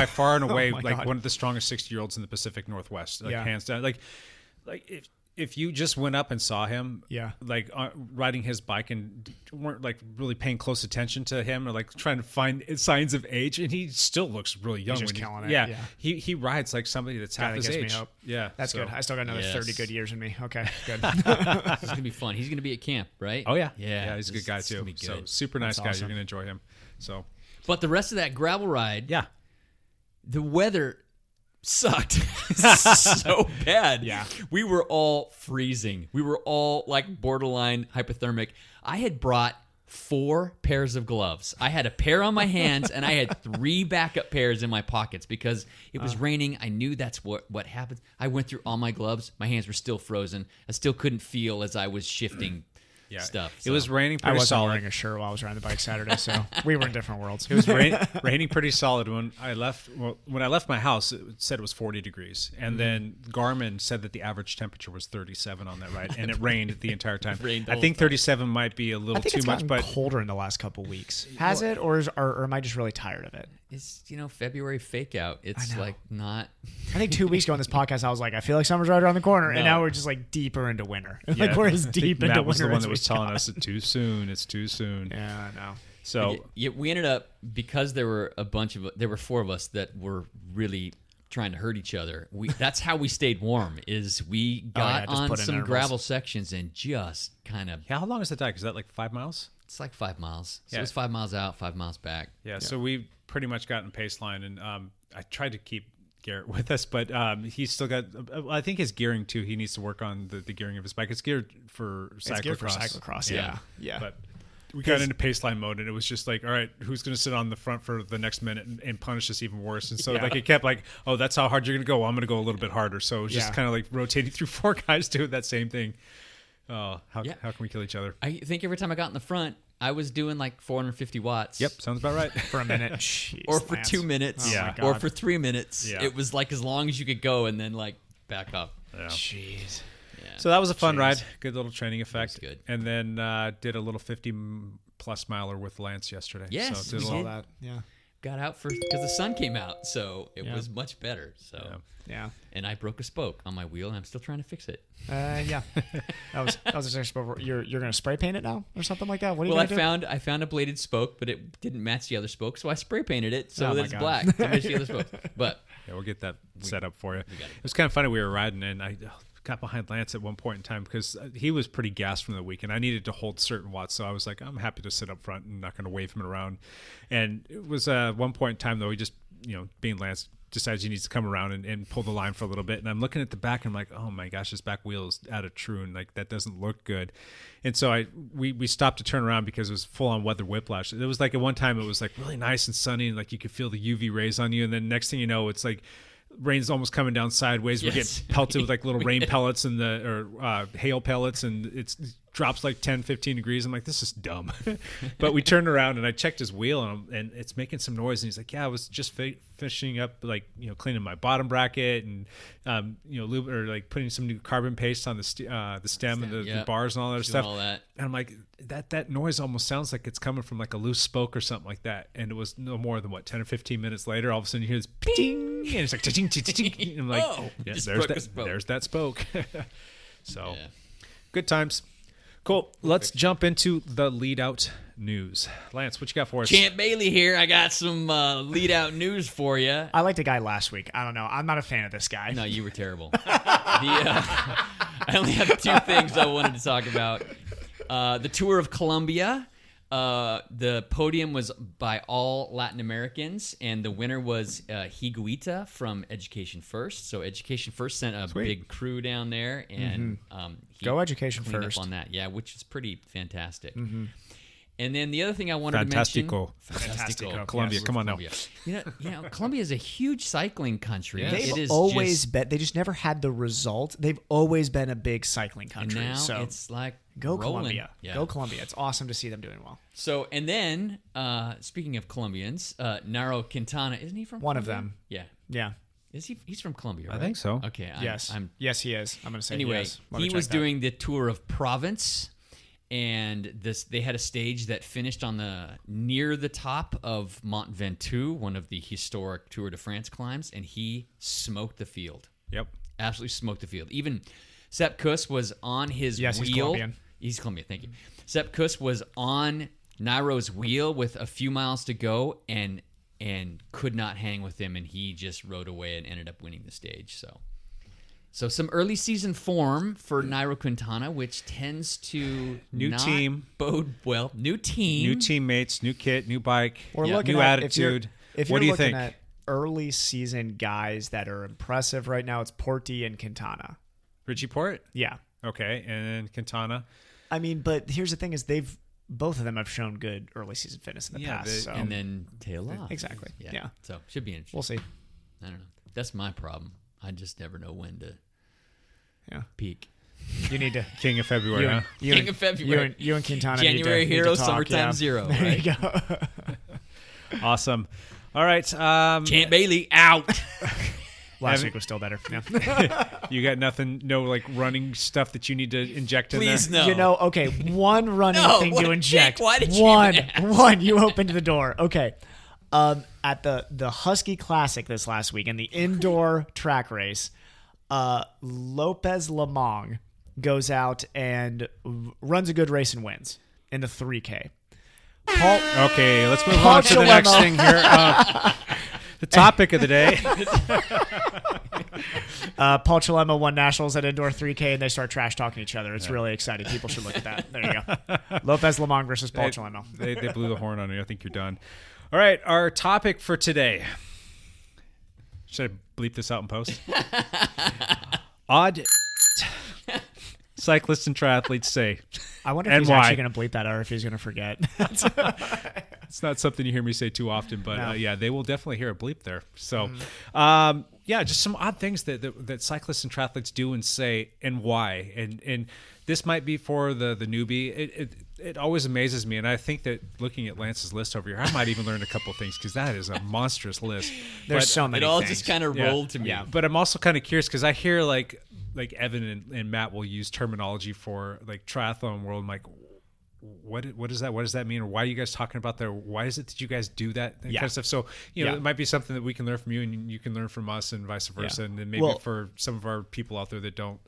S5: far and away
S6: my
S5: like
S6: God.
S5: one of the strongest 60-year-olds in the Pacific Northwest, like
S6: Yeah.
S5: hands down. Like if you just went up and saw him, like riding his bike and weren't like really paying close attention to him or like trying to find signs of age, and he still looks really young.
S6: He's just
S5: when
S6: killing it.
S5: Yeah,
S6: Yeah.
S5: He rides like somebody that's half
S6: That
S5: his
S6: gives me
S5: age.
S6: hope.
S5: Yeah,
S6: That's good. I still got another
S7: Yes.
S6: 30 good years in me. Okay, good.
S7: It's gonna be fun. He's gonna be at camp, right?
S5: Oh yeah,
S7: yeah.
S5: He's a good guy
S7: It's
S5: too.
S7: gonna be
S5: So
S7: good.
S5: super nice
S6: That's
S5: guy.
S6: awesome.
S5: You're gonna enjoy him. So
S7: But the rest of that gravel ride,
S5: yeah.
S7: the weather sucked so bad.
S6: Yeah.
S7: We were all freezing. We were all like borderline hypothermic. I had brought 4 pairs of gloves. I had a pair on my hands and I had 3 backup pairs in my pockets because it was raining. I knew that's what happens. I went through all my gloves. My hands were still frozen. I still couldn't feel as I was shifting stuff.
S5: It was raining
S6: I
S5: pretty
S6: wasn't
S5: solid.
S6: wearing a shirt while I was riding the bike Saturday, so we were in different worlds.
S5: It was raining pretty solid when I left. Well, when I left my house, it said it was 40 degrees, and then Garmin said that the average temperature was 37 on that ride, and it rained the entire time.
S7: rained the
S5: I
S7: whole
S5: think
S7: time.
S5: 37 might be a little
S6: I think
S5: too
S6: it's
S5: much,
S6: gotten
S5: but
S6: colder in the last couple weeks. Has it, or am I just really tired of it?
S7: It's February fake out. It's like not.
S6: I think 2 weeks ago on this podcast, I was like, I feel like summer's right around the corner, and
S7: No.
S6: now we're just like deeper into winter.
S5: yeah,
S6: Like we're as
S5: I think
S6: deep
S5: Matt
S6: into
S5: was
S6: winter
S5: the one
S6: as
S5: that
S6: we
S5: was telling
S6: got.
S5: us it's too soon. It's too soon.
S6: Yeah, I know.
S5: So
S7: We ended up, because there were 4 of us that were really trying to hurt each other. That's how we stayed warm. Is we got
S6: just
S7: on
S6: put in
S7: some
S6: intervals.
S7: gravel sections and just kind of.
S5: yeah, how long is that dike? Is that like 5 miles?
S7: It's like 5 miles. So
S5: Yeah.
S7: it's 5 miles out, 5 miles back.
S5: Yeah. So we pretty much got in pace line, and I tried to keep Garrett with us, but he's still got. I think his gearing too. He needs to work on the gearing of his bike. It's geared for cyclocross.
S6: It's good for cyclocross. Yeah.
S5: But we got into pace line mode, and it was just like, all right, who's going to sit on the front for the next minute and punish us even worse? And so like it kept like, oh, that's how hard you're going to go. Well, I'm going to go a little bit harder. So it was just kind of like rotating through 4 guys doing that same thing. Oh, how can we kill each other?
S7: I think every time I got in the front, I was doing like 450 watts.
S5: Yep, sounds about right.
S6: For a minute. Jeez,
S7: Or for
S6: Lance.
S7: 2 minutes.
S6: Oh,
S5: Yeah.
S6: my God.
S7: Or for 3 minutes.
S5: Yeah.
S7: It was like as long as you could go and then like back up.
S5: Yeah.
S6: Jeez.
S7: Yeah.
S5: So that was a fun
S6: Jeez.
S5: ride. Good little training effect.
S7: good.
S5: And then did a little 50-plus miler with Lance yesterday.
S7: Yes,
S5: so did a
S7: we
S5: little,
S7: did.
S6: That. Yeah.
S7: Got out because the sun came out, so it was much better. So,
S6: Yeah.
S7: and I broke a spoke on my wheel, and I'm still trying to fix it.
S6: Yeah. That was a nice spoke. You're gonna spray paint it now or something like that. What are you
S7: Well,
S6: gonna do?
S7: I found a bladed spoke, but it didn't match the other spoke, so I spray painted it so
S6: Oh,
S7: that
S6: my
S7: it's
S6: God.
S7: black to match the other spoke. But
S5: Yeah, we'll get that set up for you. It was kind of funny. We were riding, and I got behind Lance at one point in time because he was pretty gassed from the week, and I needed to hold certain watts. So I was like, I'm happy to sit up front and not going to wave him around. And it was one point in time, though, he just, being Lance, decides he needs to come around and pull the line for a little bit. And I'm looking at the back, and I'm like, oh my gosh, this back wheel is out of tune. Like, that doesn't look good. And so we stopped to turn around because it was full on weather whiplash. It was like at one time it was like really nice and sunny, and like you could feel the UV rays on you. And then next thing you know, it's like rain's almost coming down sideways.
S7: Yes.
S5: We get pelted with like little rain pellets or hail pellets, and it drops like 10, 15 degrees. I'm like, this is dumb. But we turned around and I checked his wheel, and it's making some noise. And he's like, yeah, I was just finishing up, like, cleaning my bottom bracket and, lube, or like putting some new carbon paste on the stem and the
S7: yeah.
S5: bars and all that
S7: Doing
S5: stuff.
S7: all that.
S5: And I'm like, that noise almost sounds like it's coming from like a loose spoke or something like that. And it was no more than 10 or 15 minutes later, all of a sudden you hear this ping, and it's like ting, ting, ting, ting. And I'm like,
S7: Oh,
S5: yeah,
S7: just
S5: there's
S7: broke a spoke.
S5: that spoke. So
S7: Yeah.
S5: good times. Cool. Let's jump into the lead out news. Lance, what you got for us?
S7: Champ Bailey here. I got some lead out news for you.
S6: I liked a guy last week. I don't know. I'm not a fan of this guy.
S7: No, you were terrible. I only have 2 things I wanted to talk about. The Tour of Colombia. The podium was by all Latin Americans, and the winner was Higuita from Education First. So Education First sent a big crew down there, and he
S6: Go Education
S7: cleaned
S6: First
S7: up on that. Yeah, which is pretty fantastic. And then the other thing I wanted to mention,
S6: Fantastico.
S5: Colombia,
S6: Yes.
S5: come on now.
S7: Colombia. Colombia is a huge cycling country.
S5: Yes.
S7: It
S6: They've
S7: is
S6: always
S7: just,
S6: been. They just never had the result. They've always been a big cycling
S7: and
S6: country.
S7: now
S6: so
S7: it's like
S6: go
S7: rolling.
S6: Colombia.
S7: Yeah.
S6: Go Colombia. It's awesome to see them doing well.
S7: So, and then, speaking of Colombians, Nairo Quintana, isn't he from
S6: One of
S7: Colombia?
S6: them.
S7: Yeah.
S6: Yeah.
S7: Is he? He's from Colombia, right?
S5: I think so.
S7: Okay.
S6: Yes. Yes, he is. I'm going to say
S7: Anyway,
S6: yes. Let me
S7: he
S6: check
S7: was
S6: that.
S7: doing the Tour of Provence, and they had a stage that finished on near the top of Mont Ventoux, one of the historic Tour de France climbs, and he smoked the field.
S5: Yep.
S7: Absolutely smoked the field. Even Sepp Kuss was on his
S6: Yes,
S7: wheel.
S6: he's Colombian.
S7: He's Colombian, thank you. Sepp Kuss was on Nairo's wheel with a few miles to go and could not hang with him, and he just rode away and ended up winning the stage. So some early season form for Nairo Quintana, which tends to
S5: New
S7: not
S5: team.
S7: bode well. New team.
S5: New teammates, new kit, new bike,
S6: We're looking
S5: new
S6: at,
S5: attitude.
S6: If
S5: What
S6: you're
S5: do you
S6: looking
S5: think?
S6: at early season guys that are impressive right now, it's Porti and Quintana.
S5: Richie Port?
S6: Yeah.
S5: Okay, and Quintana.
S6: I mean, but here's the thing: is both of them have shown good early season fitness in the
S5: Yeah,
S6: past. So
S7: And then tail off.
S6: exactly. Yeah.
S7: So should be interesting.
S6: We'll see.
S7: I don't know. That's my problem. I just never know when to
S6: Yeah.
S7: peak.
S6: You need to.
S5: King of February, huh?
S7: King of February.
S6: You and Quintana.
S7: January
S6: need to
S7: hero,
S6: talk,
S7: summertime
S6: yeah.
S7: zero.
S6: There
S7: Right?
S6: you go.
S5: Awesome. All right.
S7: Champ Bailey out.
S6: Last
S5: Evan-
S6: week was still better. Yeah.
S5: You got nothing, no like running stuff that you need to inject
S7: Please
S5: in there?
S7: no.
S6: You know, okay, one running
S7: No,
S6: thing
S7: what-
S6: to inject.
S7: Jake, why did you
S6: one,
S7: even ask?
S6: one. You opened the door. Okay. At the Husky Classic this last week in the indoor track race, Lopez Lamong goes out and runs a good race and wins in the 3K. Paul,
S5: Okay, let's move
S6: Paul
S5: on to the next
S6: Chalemo.
S5: thing here. The topic of the day.
S6: Paul Chalemo won nationals at indoor 3K, and they start trash talking each other. It's really exciting. People should look at that. There you go. Lopez Lamong versus Paul Chalemo.
S5: They blew the horn on you. I think you're done. All right, our topic for today. Should I bleep this out in post? Odd cyclists and triathletes say.
S6: I wonder if
S5: And
S6: he's
S5: why?
S6: actually going to bleep that or if he's going to forget.
S5: It's not something you hear me say too often, but
S6: No.
S5: yeah, they will definitely hear a bleep there. So, yeah, just some odd things that cyclists and triathletes do and say, and why. And this might be for the newbie. It always amazes me, and I think that looking at Lance's list over here, I might even learn a couple things because that is a monstrous list.
S6: There's
S5: But-
S6: so many
S7: It all
S6: things.
S7: just kind of
S5: Yeah.
S7: rolled to me.
S6: Yeah.
S5: But I'm also kind of curious because I hear like Evan and Matt will use terminology for like triathlon world. I'm like, what is that? What does that mean? Or why are you guys talking about that? Or why is it that you guys do that kind
S6: Yeah.
S5: of stuff? So, you know,
S6: Yeah.
S5: it might be something that we can learn from you and you can learn from us and vice versa.
S6: Yeah.
S5: And then maybe
S6: Well-
S5: for some of our people out there that don't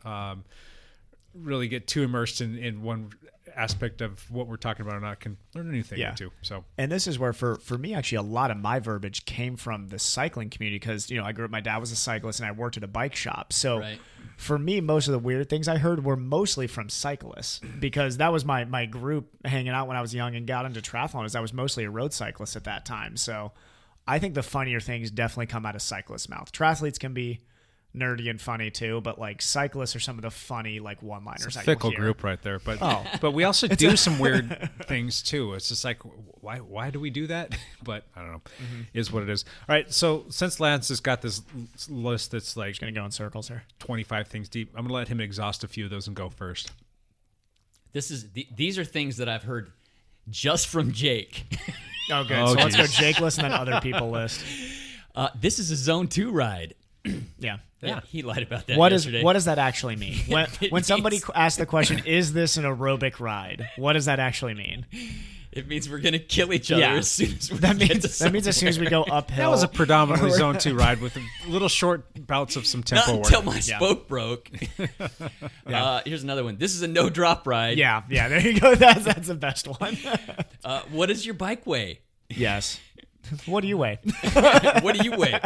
S5: really get too immersed in one aspect of what we're talking about or not can learn a new thing
S6: Yeah.
S5: or two. So,
S6: And this is where, for me, actually, a lot of my verbiage came from the cycling community because, you know, I grew up, my dad was a cyclist and I worked at a bike shop. So
S7: Right.
S6: for me, most of the weird things I heard were mostly from cyclists because that was my group hanging out when I was young and got into triathlon is I was mostly a road cyclist at that time. So I think the funnier things definitely come out of cyclists' mouth. Triathletes can be nerdy and funny too, but like cyclists are some of the funny like one-liners.
S5: it's a
S6: that you'll
S5: fickle
S6: hear.
S5: group right there. But
S6: Oh.
S5: but we also do some weird things too. It's just like why do we do that? But I don't know. Is what it is. All right. So since Lance has got this list that's like
S6: Gonna go in circles here.
S5: 25 things deep, I'm gonna let him exhaust a few of those and go first.
S7: These are things that I've heard just from Jake.
S6: Oh, good.
S5: Oh,
S6: so let's go
S5: geez.
S6: Jake list and then other people list.
S7: This is a Zone 2 ride.
S6: Yeah.
S7: Yeah, he lied about that
S6: What
S7: yesterday.
S6: does that actually mean? When
S7: It
S6: when somebody
S7: means-
S6: asks the question, "Is this an aerobic ride?" What does that actually mean?
S7: It means we're gonna kill each other
S6: Yeah.
S7: as soon as we
S6: That
S7: get
S6: means
S7: to
S6: that means as soon as we go
S5: That
S6: uphill.
S5: was a predominantly Zone 2 ride with little short bouts of some
S7: Not
S5: tempo work.
S7: until my spoke broke. Here's another one. This is a no drop ride.
S6: yeah. There you go. That's the best one.
S7: What does your bike weigh?
S6: Yes. What do you weigh?
S7: What do you weigh?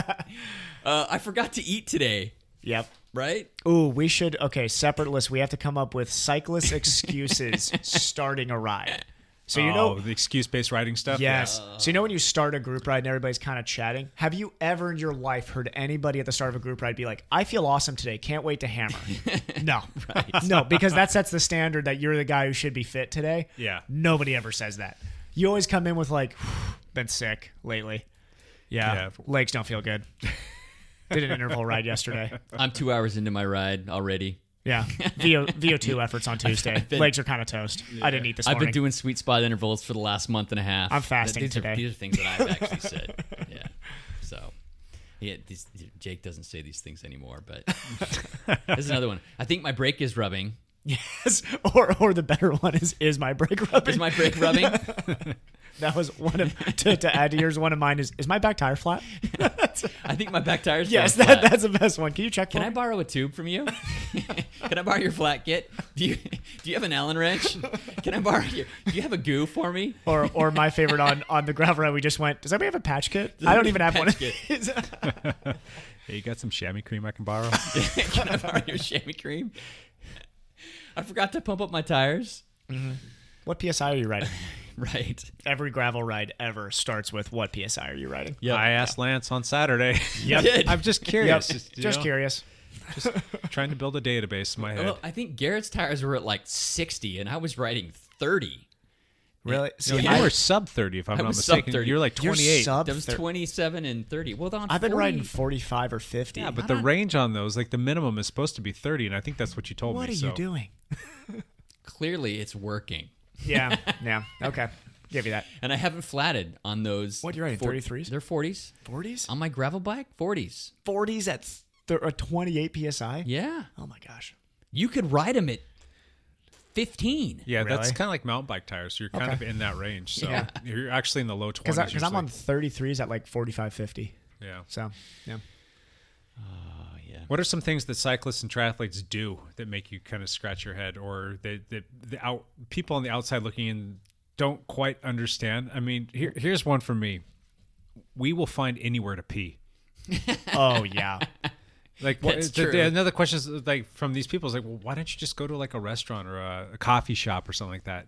S7: I forgot to eat today.
S6: Yep.
S7: Right?
S6: Ooh, we should. Okay, separate list. We have to come up with cyclist excuses starting a ride. So you know,
S5: the excuse-based riding stuff.
S6: yes. So you know when you start a group ride and everybody's kind of chatting. Have you ever in your life heard anybody at the start of a group ride be like, "I feel awesome today. Can't wait to hammer"? No, no, because that sets the standard that you're the guy who should be fit today.
S5: Yeah.
S6: Nobody ever says that. You always come in with like, "Been sick lately." Yeah. Legs don't feel good. Did an interval ride yesterday.
S7: I'm 2 hours into my ride already.
S6: Yeah. VO2 efforts on Tuesday. Legs are kind of toast. I didn't eat this
S7: I've
S6: morning.
S7: been doing sweet spot intervals for the last month and a half.
S6: I'm fasting
S7: these
S6: today.
S7: These are things that I've actually said. Yeah. So, yeah, Jake doesn't say these things anymore, but there's another one. I think my brake is rubbing.
S6: Yes. Or the better one is my brake rubbing.
S7: Is my brake rubbing?
S6: That was one of to add to yours. One of mine is my back tire flat?
S7: I think my back tire's
S6: Yes,
S7: flat.
S6: that's the best one. Can you check for
S7: Can I
S6: me?
S7: borrow a tube from you? Can I borrow your flat kit? Do you have an Allen wrench? Can I borrow your? Do you have a goo for me?
S6: Or my favorite on the gravel ride we just went. Does anybody have a patch kit? I don't even have one.
S7: Patch kit.
S5: Hey, you got some chamois cream I can borrow?
S7: Can I borrow your chamois cream? I forgot to pump up my tires.
S6: What PSI are you riding?
S7: Right.
S6: Every gravel ride ever starts with what PSI are you riding?
S5: I asked Lance on Saturday.
S6: Yep.
S7: Did.
S5: I'm just curious. you
S6: Just
S5: know,
S6: curious.
S5: Just trying to build a database in my head.
S7: Well, I think Garrett's tires were at like 60, and I was riding 30.
S6: Really?
S5: No,
S6: See,
S5: you were sub 30, if I'm
S7: I
S5: not
S7: was sub
S5: mistaken.
S7: 30.
S5: You're like
S6: You're
S5: 28.
S6: sub
S7: That was
S6: 30.
S7: 27 and 30. Well, on
S6: I've been
S7: 40,
S6: riding 45 or 50.
S5: Yeah, but the range on those, like the minimum is supposed to be 30, and I think that's what you told
S6: What
S5: me.
S6: are you doing?
S7: Clearly, it's working.
S6: Yeah. Okay. Give you that.
S7: And I haven't flatted on those.
S6: What, you're riding 33s?
S7: They're 40s.
S6: 40s?
S7: On my gravel bike, 40s.
S6: 40s at a 28 PSI?
S7: Yeah.
S6: Oh my gosh.
S7: You could ride them at 15.
S5: Yeah, that's
S6: Really?
S5: kind of like mountain bike tires. So you're kind of in that range. So
S6: Yeah.
S5: you're actually in the low 20s.
S6: Because I'm
S5: usually.
S6: on 33s at like 45, 50.
S5: Yeah.
S6: So, yeah.
S7: Yeah.
S5: What are some things that cyclists and triathletes do that make you kind of scratch your head, or that people on the outside looking in don't quite understand? I mean, here's one for me. We will find anywhere to pee.
S6: Oh, yeah.
S5: Like,
S7: That's true.
S5: another question is like from these people is like, well, why don't you just go to like a restaurant or a coffee shop or something like that?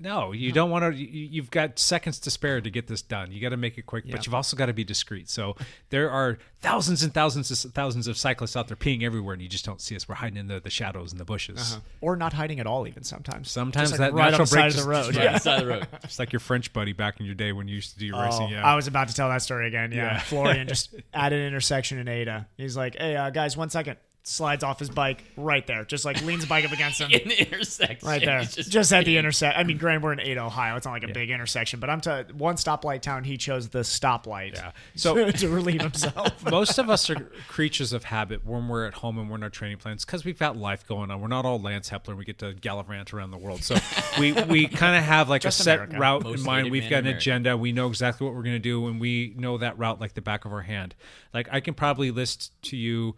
S5: No, you don't want to. You've got seconds to spare to get this done. You got to make it quick, but you've also got to be discreet. So there are thousands and thousands of cyclists out there peeing everywhere, and you just don't see us. We're hiding in the shadows and the bushes.
S6: Or not hiding at all, even sometimes.
S5: Sometimes
S6: Just like
S5: that
S6: right on
S5: natural
S6: the side
S5: break
S6: of the
S5: just-
S6: road.
S5: just
S7: Right on the side of the road.
S5: It's like your French buddy back in your day when you used to do your
S6: Oh,
S5: racing. Yeah,
S6: I was about to tell that story again. Yeah.
S5: Yeah.
S6: Florian just at an intersection in Ada. He's like, hey, guys, 1 second. Slides off his bike right there. Just like leans the bike up against him.
S7: In the intersection.
S6: Right there.
S7: He's
S6: Just at the
S7: peeing.
S6: intersection. I mean, granted, we're in Ada, Ohio. It's not like a big intersection, but one stoplight town. He chose the stoplight
S5: So-
S6: to relieve himself.
S5: Most of us are creatures of habit when we're at home and we're in our training plans because we've got life going on. We're not all Lance Hepler. We get to gallivant around the world. So we kind of have like
S6: Just
S5: a set
S6: America.
S5: route
S7: Most
S5: in mind.
S7: hated
S5: We've
S7: man
S5: got
S7: in
S5: an
S7: America.
S5: agenda. We know exactly what we're going to do, and we know that route like the back of our hand. Like I can probably list to you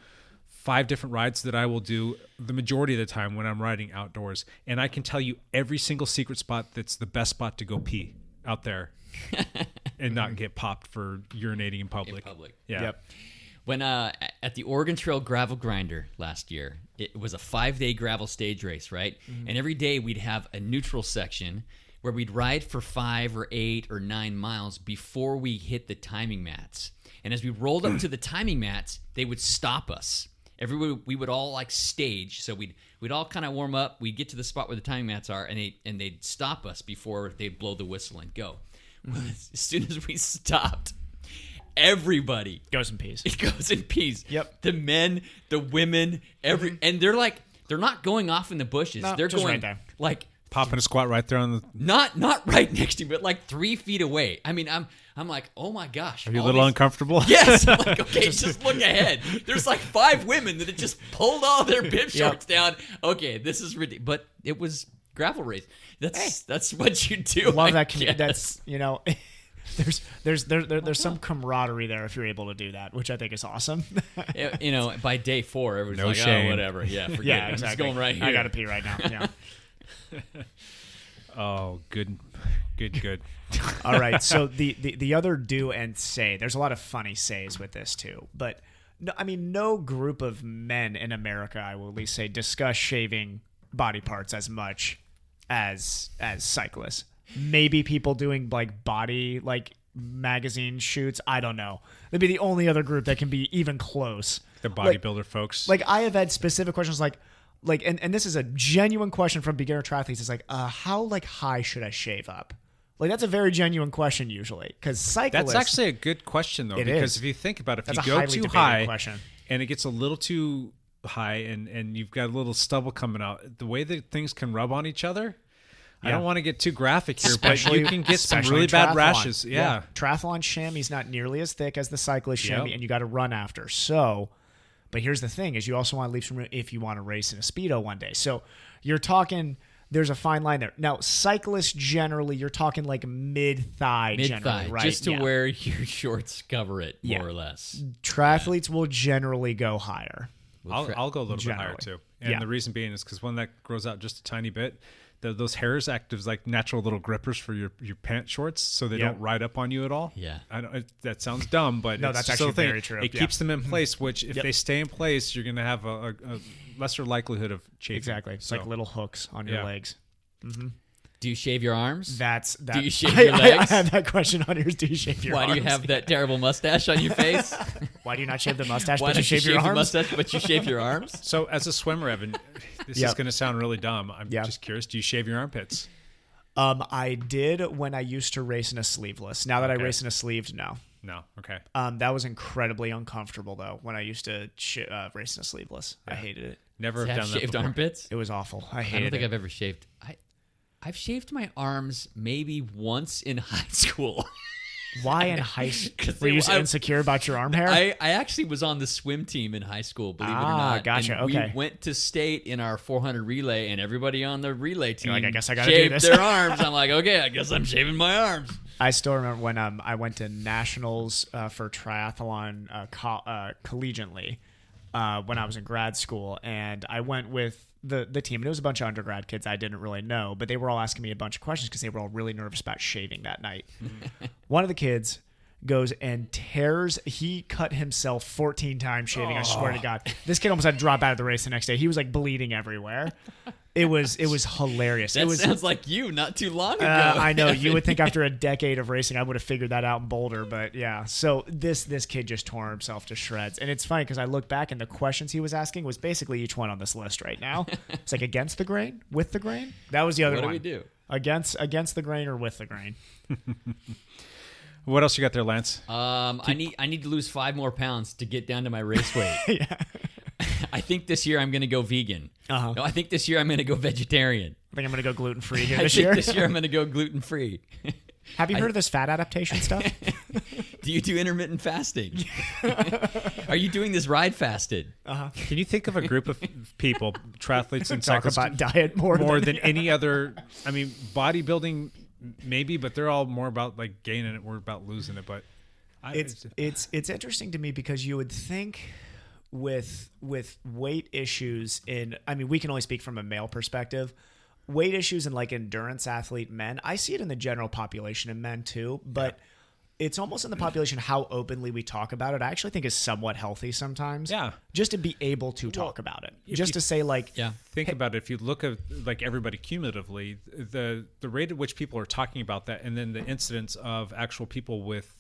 S5: 5 different rides that I will do the majority of the time when I'm riding outdoors. And I can tell you every single secret spot that's the best spot to go pee out there and not get popped for urinating in public. Yeah.
S6: Yep.
S7: When at the Oregon Trail Gravel Grinder last year, it was a 5-day gravel stage race, right? And every day we'd have a neutral section where we'd ride for 5 or 8 or 9 miles before we hit the timing mats. And as we rolled up to the timing mats, they would stop us. We would all like stage, so we'd all kind of warm up. We'd get to the spot where the timing mats are, and they'd stop us before they'd blow the whistle and go. As soon as we stopped, everybody
S6: Goes in peace.
S7: it goes in peace.
S6: Yep.
S7: The men, the women, and they're not going off in the bushes.
S6: No,
S7: They're
S6: just
S7: going
S6: right there.
S7: like
S5: Popping a squat right there on the.
S7: not right next to me, but like 3 feet away. I mean, I'm like, oh my gosh.
S5: Are you a
S7: all
S5: little
S7: these-
S5: uncomfortable?
S7: Yes. I'm like, okay, just look ahead. There's like 5 women that had just pulled all their bib shorts down. Okay, this is ridiculous. But it was gravel race. That's what you do.
S6: Love
S7: I
S6: that community.
S7: guess.
S6: That's there's some camaraderie there if you're able to do that, which I think is awesome.
S7: By day 4, everyone's
S5: No
S7: like,
S5: shame.
S7: oh, whatever. Yeah, forget
S6: Yeah,
S7: it.
S6: exactly.
S7: I'm just going right here.
S6: I gotta pee right now. Yeah.
S5: Oh, good.
S6: All right. So the other do and say, there's a lot of funny says with this too, but no group of men in America, I will at least say, discuss shaving body parts as much as cyclists. Maybe people doing body magazine shoots. I don't know. They'd be the only other group that can be even close.
S5: The bodybuilder folks.
S6: I have had specific questions and this is a genuine question from beginner triathletes. It's how high should I shave up? That's a very genuine question usually, because cyclists.
S5: That's actually a good question though, because if you think about it, if
S6: That's
S5: you
S6: a
S5: go
S6: highly
S5: too
S6: debated
S5: high
S6: question.
S5: and it gets a little too high and you've got a little stubble coming out, the way that things can rub on each other. I don't want to get too graphic here, but you can get some
S6: Especially
S5: really bad
S6: triathlon.
S5: rashes. Yeah.
S6: Triathlon chamois is not nearly as thick as the cyclist chamois,
S5: Yep.
S6: and you got to run after. So, but here's the thing: is you also want to leave some room if you want to race in a speedo one day. So you're talking. There's a fine line there. Now, cyclists generally, you're talking mid-thigh, generally, right?
S7: just to where your shorts cover it, more
S6: Yeah.
S7: or less.
S6: Triathletes will generally go higher.
S5: I'll go a little bit higher
S6: Generally.
S5: too. And
S6: Yeah.
S5: the reason being is because when that grows out just a tiny bit, those hairs act as natural little grippers for your pant shorts, so they
S6: Yep.
S5: don't ride up on you at all.
S7: Yeah.
S5: I know that sounds dumb, but
S6: No,
S5: it's
S6: that's
S5: just the
S6: actually
S5: thing.
S6: very true.
S5: It
S6: Yeah.
S5: keeps them in place, which if
S6: Yep.
S5: they stay in place, you're going to have a lesser likelihood of chafing.
S6: Exactly. It's
S5: So,
S6: like little hooks on your
S5: Yeah.
S6: legs.
S7: Do you shave your arms?
S6: That.
S7: Do you shave your
S6: I
S7: legs?
S6: had that question on yours. Do you shave your
S7: Why
S6: arms?
S7: do you have that terrible mustache on your face?
S6: Why do you not shave the mustache,
S7: Why
S6: but you
S7: don't you
S6: shave your
S7: the
S6: arms?
S7: mustache, but you shave your arms?
S5: So as a swimmer, Evan, this is
S6: Yep.
S5: going to sound really dumb. I'm
S6: Yep.
S5: just curious. Do you shave your armpits?
S6: I did when I used to race in a sleeveless. Now that I
S5: Okay.
S6: race in a sleeved, no.
S5: No. Okay.
S6: That was incredibly uncomfortable though when I used to race in a sleeveless. I hated it.
S5: Never
S7: To
S5: have
S7: have
S5: done that
S7: shaved
S5: before.
S7: armpits?
S6: It was awful. I
S7: I
S6: hated
S7: don't think
S6: it.
S7: I've ever shaved. I've shaved my arms maybe once in high school.
S6: Why in high school?
S7: 'Cause
S6: Were you
S7: I-
S6: insecure about your arm hair?
S7: I actually was on the swim team in high school, believe it or not.
S6: Gotcha,
S7: And
S6: okay.
S7: we went to state in our 400 relay, and everybody on the relay team
S6: like, I guess I gotta do
S7: shaved
S6: this.
S7: their arms. I'm like, okay, I guess I'm shaving my arms.
S6: I still remember when I went to nationals for triathlon collegiately when I was in grad school, and I went with the team. And it was a bunch of undergrad kids I didn't really know, but they were all asking me a bunch of questions because they were all really nervous about shaving that night. One of the kids goes and he cut himself 14 times shaving. I swear to God, this kid almost had to drop out of the race the next day. He was bleeding everywhere. It was hilarious.
S7: That
S6: It was
S7: sounds like you not too long ago.
S6: I know. You would think after a decade of racing, I would have figured that out in Boulder, but yeah. So this kid just tore himself to shreds, and it's funny because I look back and the questions he was asking was basically each one on this list right now. It's against the grain, with the grain. That was the other
S7: What do
S6: one.
S7: we do?
S6: Against the grain or with the grain.
S5: What else you got there, Lance?
S7: I need to lose 5 more pounds to get down to my race weight. I think this year I'm going to go vegan.
S6: Uh-huh.
S7: No, I think this year I'm going to go vegetarian.
S6: I think I'm going to go gluten free here
S7: I
S6: this
S7: think
S6: year.
S7: this year I'm going to go gluten free.
S6: Have you heard of this fat adaptation stuff?
S7: Do you do intermittent fasting? Are you doing this ride fasted?
S5: Can you think of a group of people, triathletes and
S6: Talk
S5: cyclists,
S6: about diet more
S5: than any other? I mean, bodybuilding maybe, but they're all more about gaining it. We're about losing it. But
S6: It's interesting to me because you would think with weight issues we can only speak from a male perspective. Weight issues in endurance athlete men, I see it in the general population in men too, but it's almost in the population how openly we talk about it. I actually think is somewhat healthy sometimes.
S5: Yeah.
S6: Just to be able to talk about it. Just to say
S5: think about it. If you look at everybody cumulatively, the rate at which people are talking about that, and then the incidence of actual people with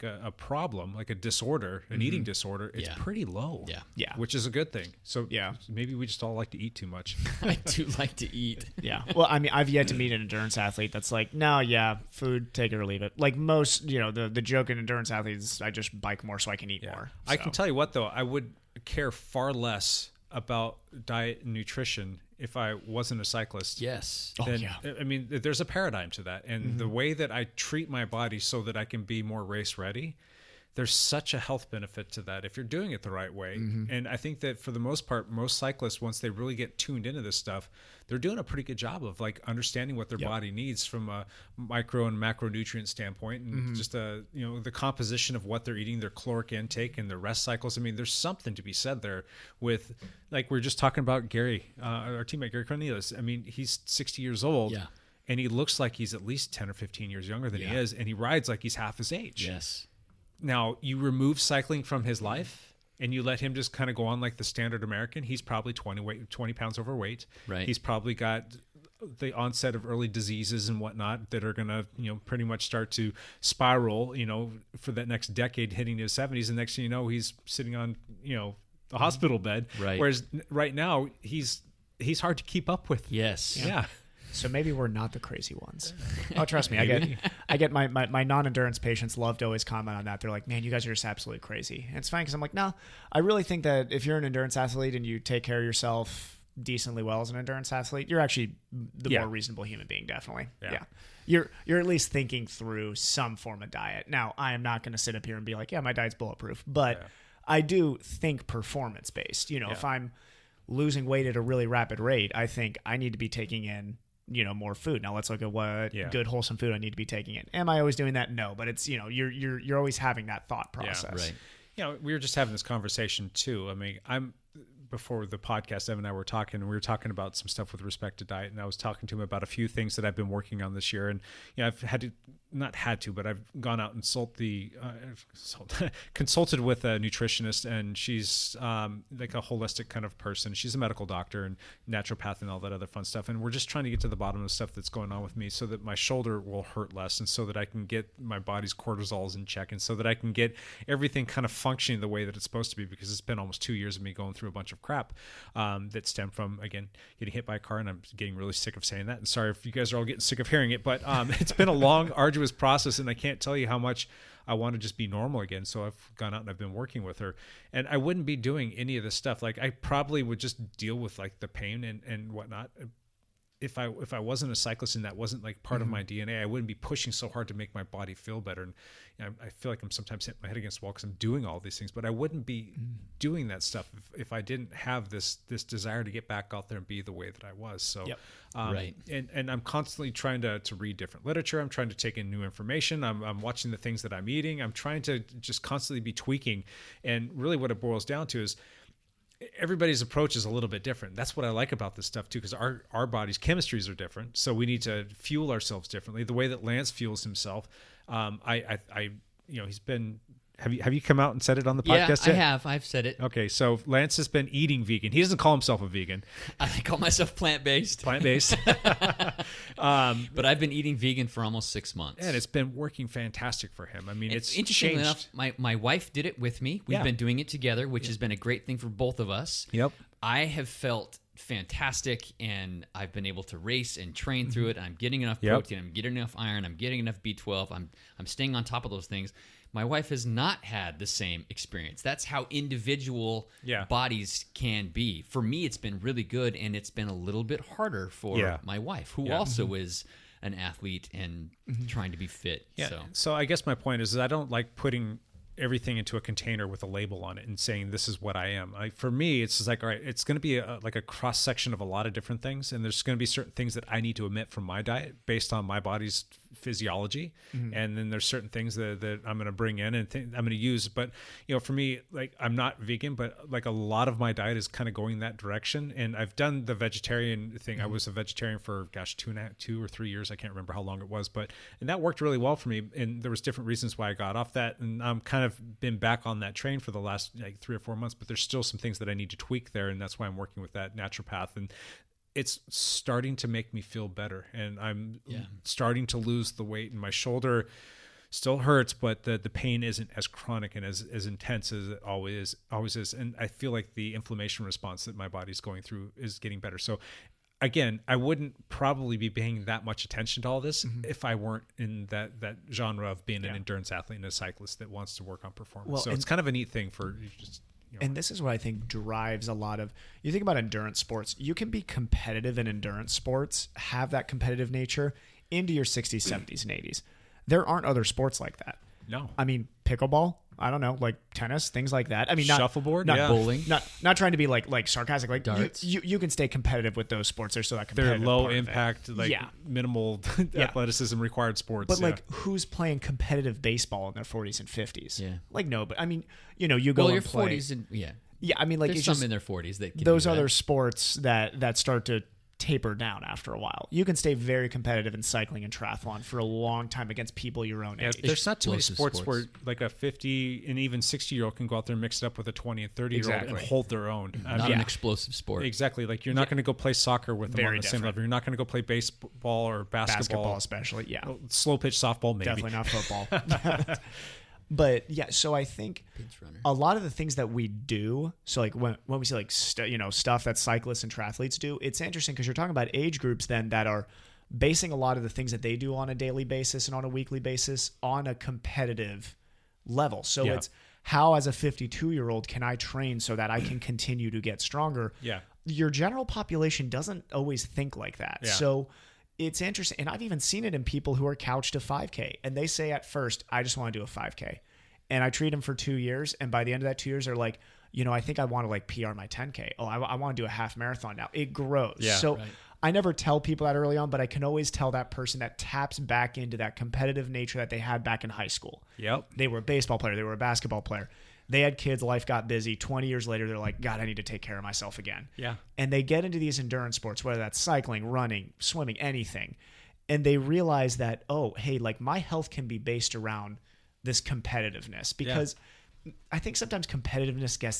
S5: a problem, like a disorder, an eating disorder, it's pretty low.
S7: Yeah.
S5: Which is a good thing. So
S6: Yeah.
S5: maybe we just all like to eat too much.
S7: I do like to eat.
S6: Yeah. Well, I've yet to meet an endurance athlete that's no, yeah, food, take it or leave it. Most, the joke in endurance athletes is I just bike more so I can eat more.
S5: I can tell you what, though, I would care far less about diet and nutrition if I wasn't a cyclist.
S7: Yes.
S5: Then, I mean, there's a paradigm to that. And the way that I treat my body so that I can be more race ready, there's such a health benefit to that if you're doing it the right way. And I think that for the most part, most cyclists, once they really get tuned into this stuff, they're doing a pretty good job of like understanding what their body needs from a micro and macronutrient standpoint, and just the composition of what they're eating, their caloric intake and their rest cycles. I mean, there's something to be said there with, like we were just talking about Gary, our teammate Gary Cornelius. I mean, he's 60 years old.
S7: Yeah.
S5: And he looks like he's at least 10 or 15 years younger than he is, and he rides like he's half his age.
S7: Yes.
S5: Now, you remove cycling from his life and you let him just kind of go on like the standard American. He's probably 20 pounds overweight.
S7: Right.
S5: He's probably got the onset of early diseases and whatnot that are going to, pretty much start to spiral, for that next decade, hitting his 70s. And next thing you know, he's sitting on, the hospital bed.
S7: Right.
S5: Whereas right now, he's hard to keep up with.
S7: Yes.
S5: Yeah.
S6: So maybe we're not the crazy ones. Oh, trust me, I get my non-endurance patients love to always comment on that. They're like, man, you guys are just absolutely crazy. And it's fine because I'm like, no, I really think that if you're an endurance athlete and you take care of yourself decently well as an endurance athlete, you're actually the more reasonable human being, definitely. Yeah. You're at least thinking through some form of diet. Now, I am not going to sit up here and be like, yeah, my diet's bulletproof, but I do think performance-based. If I'm losing weight at a really rapid rate, I think I need to be taking in more food. Now let's look at what good wholesome food I need to be taking in. Am I always doing that? No, but it's, you're always having that thought process.
S7: Right.
S5: We were just having this conversation too. I mean, before the podcast, Evan and I were talking, and we were talking about some stuff with respect to diet, and I was talking to him about a few things that I've been working on this year. And I've but I've gone out and consulted with a nutritionist, and she's like a holistic kind of person. She's a medical doctor and naturopath and all that other fun stuff. And we're just trying to get to the bottom of stuff that's going on with me so that my shoulder will hurt less, and so that I can get my body's cortisols in check, and so that I can get everything kind of functioning the way that it's supposed to be, because it's been almost 2 years of me going through a bunch of crap that stem from, again, getting hit by a car. And I'm getting really sick of saying that, and sorry if you guys are all getting sick of hearing it, but it's been a long, arduous process, and I can't tell you how much I want to just be normal again. So I've gone out and I've been working with her, and I wouldn't be doing any of this stuff. Like, I probably would just deal with like the pain and whatnot. If I wasn't a cyclist and that wasn't like part of my DNA, I wouldn't be pushing so hard to make my body feel better. And I feel like I'm sometimes hitting my head against the wall because I'm doing all these things, but I wouldn't be doing that stuff if I didn't have this desire to get back out there and be the way that I was. So,
S7: Right.
S5: And I'm constantly trying to read different literature. I'm trying to take in new information. I'm watching the things that I'm eating. I'm trying to just constantly be tweaking. And really what it boils down to is, everybody's approach is a little bit different. That's what I like about this stuff too, because our body's chemistries are different. So we need to fuel ourselves differently. The way that Lance fuels himself, he's been. Have you come out and said it on the podcast yet?
S7: I have. I've said it.
S5: Okay, so Lance has been eating vegan. He doesn't call himself a vegan.
S7: I call myself plant-based.
S5: Plant-based.
S7: But I've been eating vegan for almost 6 months.
S5: And it's been working fantastic for him. I mean, it's
S7: interesting
S5: changed.
S7: enough. My wife did it with me. We've been doing it together, which has been a great thing for both of us.
S5: Yep.
S7: I have felt fantastic, and I've been able to race and train through it. I'm getting enough protein. I'm getting enough iron. I'm getting enough B12. I'm staying on top of those things. My wife has not had the same experience. That's how individual bodies can be. For me, it's been really good, and it's been a little bit harder for my wife, who also is an athlete and trying to be fit.
S5: Yeah. So I guess my point is that I don't like putting everything into a container with a label on it and saying this is what I am. For me, it's just like, all right, it's going to be like a cross section of a lot of different things, and there's going to be certain things that I need to omit from my diet based on my body's physiology, and then there's certain things that I'm going to bring in and I'm going to use. But for me, like, I'm not vegan, but like a lot of my diet is kind of going that direction. And I've done the vegetarian thing. I was a vegetarian for 2 or 3 years. I can't remember how long it was, and that worked really well for me. And there was different reasons why I got off that, and I'm kind of been back on that train for the last 3 or 4 months. But there's still some things that I need to tweak there, and that's why I'm working with that naturopath. And it's starting to make me feel better, and I'm starting to lose the weight, and my shoulder still hurts, but the pain isn't as chronic and as intense as it always is. And I feel like the inflammation response that my body's going through is getting better. So again, I wouldn't probably be paying that much attention to all this if I weren't in that genre of being an endurance athlete and a cyclist that wants to work on performance.
S6: Well,
S5: so it's kind of a neat thing for just.
S6: And this is what I think drives a lot of, you think about endurance sports, you can be competitive in endurance sports, have that competitive nature into your 60s, 70s, and 80s. There aren't other sports like that.
S5: No.
S6: I mean, pickleball, I don't know, like tennis, things like that. I mean, not
S5: Shuffleboard?
S6: not
S5: Yeah.
S7: Bowling.
S6: not trying to be like sarcastic. Like
S7: Darts.
S6: you can stay competitive with those sports. They're still that
S5: They're
S6: competitive.
S5: low
S6: part of it.
S5: impact, like
S6: Yeah.
S5: minimal athleticism required sports.
S6: But
S5: yeah.
S6: like, who's playing competitive baseball in their 40s and 50s?
S7: Yeah.
S6: Like, no, but I mean, you know, you go
S7: Well,
S6: and
S7: your
S6: play.
S7: 40s and
S6: Yeah, I mean, like
S7: there's
S6: it's
S7: some
S6: just
S7: in their 40s that can
S6: those
S7: do that.
S6: other sports that start to taper down after a while. You can stay very competitive in cycling and triathlon for a long time against people your own
S5: Yeah,
S6: age.
S5: there's not too many
S7: Explosive
S5: sports,
S7: sports.
S5: where like a 50 and even 60-year-old can go out there and mix it up with a 20 and 30-year-old and
S6: Exactly.
S5: hold their own.
S7: Not an explosive sport.
S5: Exactly. Like you're not going to go play soccer with them
S6: Very
S5: on the same
S6: different.
S5: level. You're not going to go play baseball or
S6: basketball especially, yeah.
S5: slow pitch softball, maybe.
S6: Definitely not football. But yeah, so I think
S7: Pinch runner.
S6: a lot of the things that we do, so like when we say like stuff that cyclists and triathletes do, it's interesting because you're talking about age groups then that are basing a lot of the things that they do on a daily basis and on a weekly basis on a competitive level. So
S5: Yeah.
S6: it's how, as a 52-year-old, can I train so that I can continue to get stronger?
S5: Yeah.
S6: Your general population doesn't always think like that.
S5: Yeah.
S6: So it's interesting. And I've even seen it in people who are couched to 5K. And they say at first, I just want to do a 5K. And I treat them for 2 years. And by the end of that 2 years, they're like, you know, I think I want to like PR my 10K. Oh, I want to do a half marathon now. It grows.
S5: Yeah,
S6: so
S7: right.
S6: I never tell people that early on, but I can always tell that person that taps back into that competitive nature that they had back in high school.
S5: Yep.
S6: They were a baseball player. They were a basketball player. They had kids. Life got busy. 20 years later, they're like, God, I need to take care of myself again.
S5: Yeah.
S6: And they get into these endurance sports, whether that's cycling, running, swimming, anything. And they realize that, oh, hey, like my health can be based around this competitiveness, because I think sometimes competitiveness gets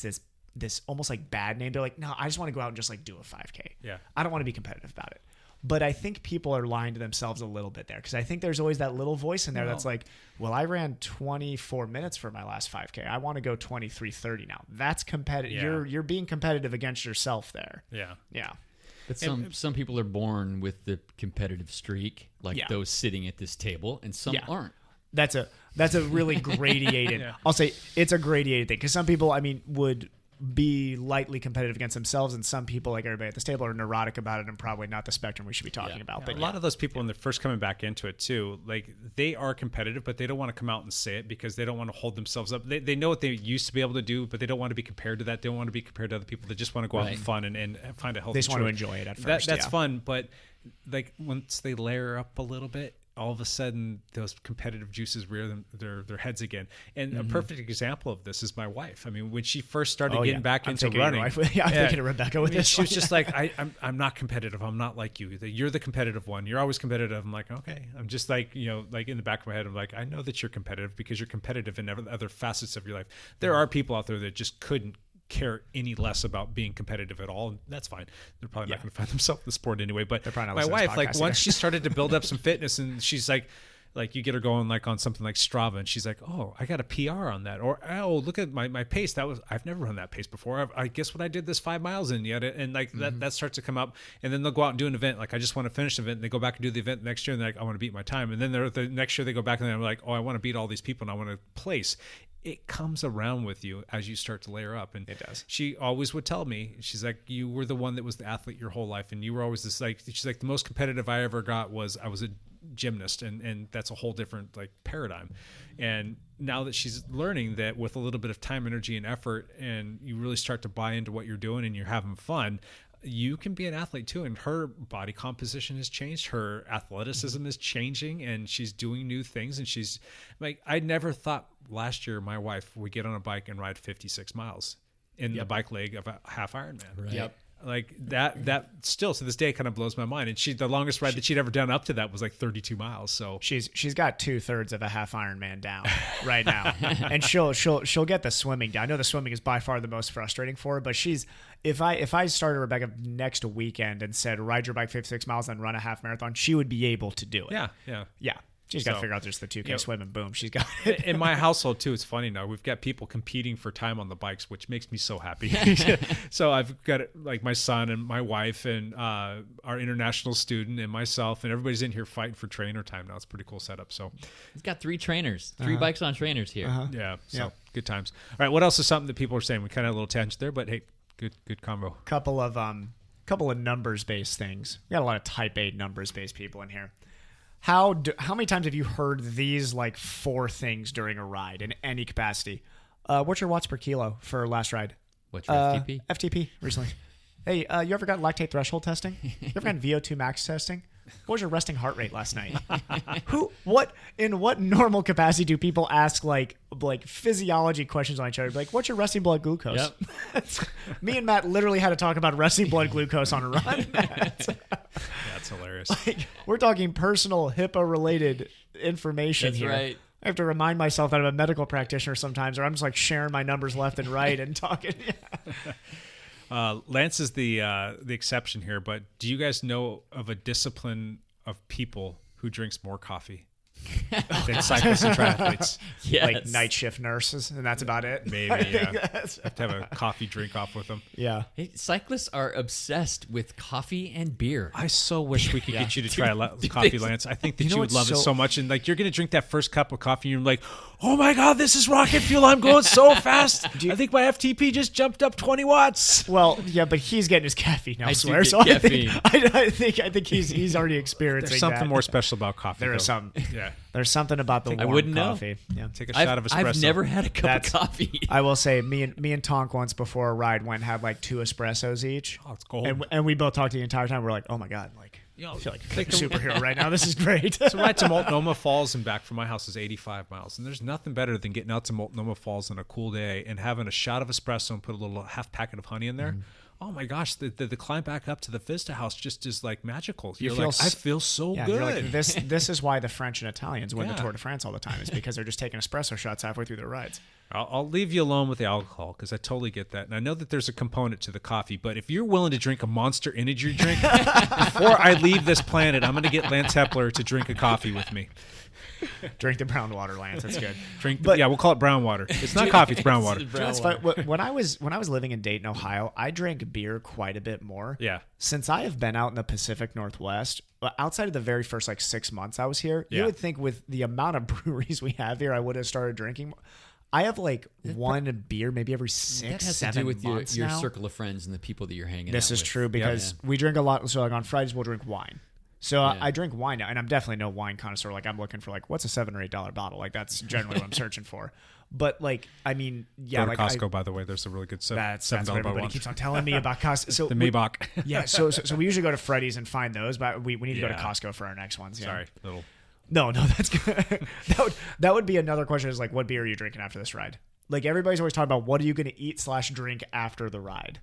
S6: this almost like bad name. They're like, no, I just want to go out and just like do a 5K.
S5: Yeah.
S6: I don't want to be competitive about it. But I think people are lying to themselves a little bit there, because I think there's always that little voice in there that's like, well, I ran 24 minutes for my last 5K. I want to go 23:30 now. That's competitive.
S5: Yeah.
S6: You're being competitive against yourself there.
S5: Yeah.
S6: Yeah.
S7: But some people are born with the competitive streak, like
S6: Yeah.
S7: those sitting at this table, and some
S6: Yeah.
S7: aren't.
S6: That's a really gradated. I'll say it's a gradated thing, because some people, I mean, would be lightly competitive against themselves, and some people, like everybody at this table, are neurotic about it, and probably not the spectrum we should be talking about. But
S5: a lot of those people, when they're first coming back into it too, like they are competitive, but they don't want to come out and say it because they don't want to hold themselves up. They know what they used to be able to do, but they don't want to be compared to that. They don't want to be compared to other people. They just want to go out and have fun and find a healthy
S6: they just want to
S5: choice.
S6: enjoy it at first.
S5: That's
S6: yeah.
S5: fun, but like once they layer up a little bit, all of a sudden those competitive juices rear their heads again. And a perfect example of this is my wife. I mean, when she first started getting back
S6: I'm
S5: into
S6: thinking of your
S5: running,
S6: wife. Yeah, I'm thinking of Rebecca with this.
S5: she was just like, I'm not competitive. I'm not like you. You're the competitive one. You're always competitive. I'm like, okay. I'm just like, you know, like in the back of my head, I'm like, I know that you're competitive because you're competitive in other facets of your life. There are people out there that just couldn't care any less about being competitive at all, and that's fine. They're probably not going to find themselves in the sport anyway. But
S6: probably not
S5: my
S6: listening to this
S5: wife, like
S6: podcast
S5: once
S6: either.
S5: she started to build up some fitness, and she's like you get her going like on something like Strava, and she's like, oh, I got a PR on that, or oh, look at my pace. I've never run that pace before. I guess what I did this 5 miles in yet, and like that starts to come up, and then they'll go out and do an event. Like I just want to finish the event, and they go back and do the event next year, and they're like, I want to beat my time, and then the next year they go back and they're like, oh, I want to beat all these people, and I want to place. It comes around with you as you start to layer up, and
S6: it does.
S5: She always would tell me, she's like, you were the one that was the athlete your whole life, and you were always this like, she's like, the most competitive I ever got was I was a gymnast, and that's a whole different like paradigm. And now that she's learning that with a little bit of time, energy, and effort, and you really start to buy into what you're doing and you're having fun, you can be an athlete too. And her body composition has changed, her athleticism is changing, and she's doing new things. And she's like, I never thought last year my wife would get on a bike and ride 56 miles in the bike leg of a half Ironman.
S7: Right. Yep.
S5: Like that still to this day kind of blows my mind. And the longest ride that she'd ever done up to that was like 32 miles. So
S6: she's got 2/3 of a half Ironman down right now, and she'll get the swimming down. I know the swimming is by far the most frustrating for her, but if I started Rebecca next weekend and said ride your bike 56 miles and run a half marathon, she would be able to do it.
S5: yeah.
S6: She's got to
S5: So,
S6: figure out just the 2K
S5: you know,
S6: swim, and boom, she's got it.
S5: In my household too, it's funny now, we've got people competing for time on the bikes, which makes me so happy. So I've got like my son and my wife and our international student and myself, and everybody's in here fighting for trainer time now. It's a pretty cool setup. So
S7: He's got 3 trainers, 3 bikes on trainers here.
S5: yeah, so good times. All right, what else is something that people are saying? We kind of had a little tangent there, but hey, good combo.
S6: Couple of numbers based things. We got a lot of type A numbers based people in here. How many times have you heard these like 4 things during a ride in any capacity? What's your watts per kilo for last ride?
S7: What's your FTP?
S6: FTP recently. Hey, you ever got lactate threshold testing? You ever got VO2 max testing? What was your resting heart rate last night? In what normal capacity do people ask like physiology questions on each other? Like, what's your resting blood glucose?
S7: Yep.
S6: Me and Matt literally had to talk about resting blood glucose on a run.
S5: That's hilarious.
S6: We're talking personal HIPAA related information
S7: That's
S6: here.
S7: right.
S6: I have to remind myself that I'm a medical practitioner sometimes, or I'm just like sharing my numbers left and right and talking.
S5: Lance is the exception here, but do you guys know of a discipline of people who drinks more coffee than cyclists and triathletes?
S7: Yes.
S6: Like night shift nurses, and that's about it.
S5: Maybe, yeah. Have to have a coffee drink off with them.
S6: Yeah.
S7: Hey, cyclists are obsessed with coffee and beer.
S5: I so wish we could get you to try coffee, Lance. I think that you would love it so much. And like, you're going to drink that first cup of coffee, and you're like, oh my God, this is rocket fuel. I'm going so fast. I think my FTP just jumped up 20 watts.
S6: Well, yeah, but he's getting his caffeine elsewhere,
S7: get
S6: so
S7: caffeine.
S6: I think he's already experiencing
S5: There's something
S6: that.
S5: more special about coffee.
S6: There is
S5: though.
S6: something.
S5: Yeah.
S6: There's something about the warm
S7: wouldn't know.
S6: coffee. Yeah.
S5: Take a shot of espresso.
S7: I've never had a cup
S6: That's-
S7: of coffee.
S6: I will say, me and Tonk once before a ride went and had like 2 espressos each.
S5: Oh, it's gold.
S6: And we both talked the entire time. We're like, oh my God, like I feel like a superhero right now. This is great.
S5: So ride to Multnomah Falls and back from my house is 85 miles. And there's nothing better than getting out to Multnomah Falls on a cool day and having a shot of espresso and put a little half packet of honey in there. Oh my gosh, the climb back up to the Vista House just is like magical. You're
S6: feel
S5: like, I feel so
S6: Yeah,
S5: good.
S6: you're like, this is why the French and Italians win the
S5: Yeah.
S6: Tour de France all the time, is because they're just taking espresso shots halfway through their rides.
S5: I'll leave you alone with the alcohol because I totally get that. And I know that there's a component to the coffee, but if you're willing to drink a Monster Energy drink, before I leave this planet, I'm going to get Lance Hepler to drink a coffee with me.
S6: Drink the brown water, Lance. That's good.
S5: We'll call it brown water. It's not coffee, it's brown water.
S6: That's fun. When I was living in Dayton, Ohio, I drank beer quite a bit more.
S5: Yeah.
S6: Since I have been out in the Pacific Northwest, outside of the very first like 6 months I was here, you
S5: Yeah.
S6: would think with the amount of breweries we have here, I would have started drinking more. I have like one beer maybe every 6,
S7: That has
S6: 7
S7: to do with
S6: months
S7: your
S6: now.
S7: circle of friends and the people that you're hanging out
S6: This
S7: with.
S6: is true because we drink a lot. So like on Fridays we'll drink wine. So
S7: Yeah.
S6: I drink wine now, and I'm definitely no wine connoisseur. Like I'm looking for like what's a $7 or $8 bottle. Like that's generally what I'm searching for. But like I mean, yeah,
S5: Go to
S6: like
S5: Costco, by the way. There's a really good
S6: that's
S5: $7
S6: what
S5: bottle
S6: everybody
S5: one.
S6: keeps on telling me about Costco. So
S5: The Maybach.
S6: yeah, so we usually go to Freddy's and find those, but we need to go to
S5: Yeah.
S6: Costco for our next ones. Yeah.
S5: Sorry, little.
S6: No, that's good. that would be another question. Is like, what beer are you drinking after this ride? Like everybody's always talking about what are you going to eat / drink after the ride,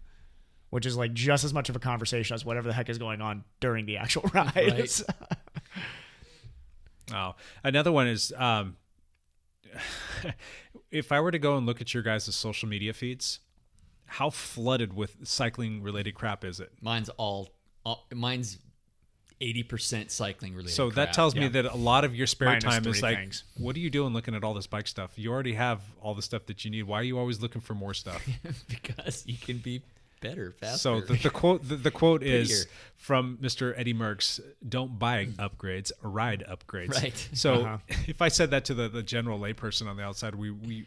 S6: which is like just as much of a conversation as whatever the heck is going on during the actual ride.
S7: Right.
S5: Oh, another one is if I were to go and look at your guys' social media feeds, how flooded with cycling related crap is it?
S7: Mine's mine's 80% cycling related.
S5: So that
S7: crap.
S5: tells me that a lot of your spare
S6: Mine is
S5: time is
S6: 3
S5: like,
S6: things.
S5: what are you doing looking at all this bike stuff? You already have all the stuff that you need. Why are you always looking for more stuff?
S7: because you can be better, faster.
S5: So the quote is
S7: Prettier.
S5: from Mr. Eddie Merckx: "Don't buy upgrades, ride upgrades."
S7: Right.
S5: So if I said that to the general layperson on the outside,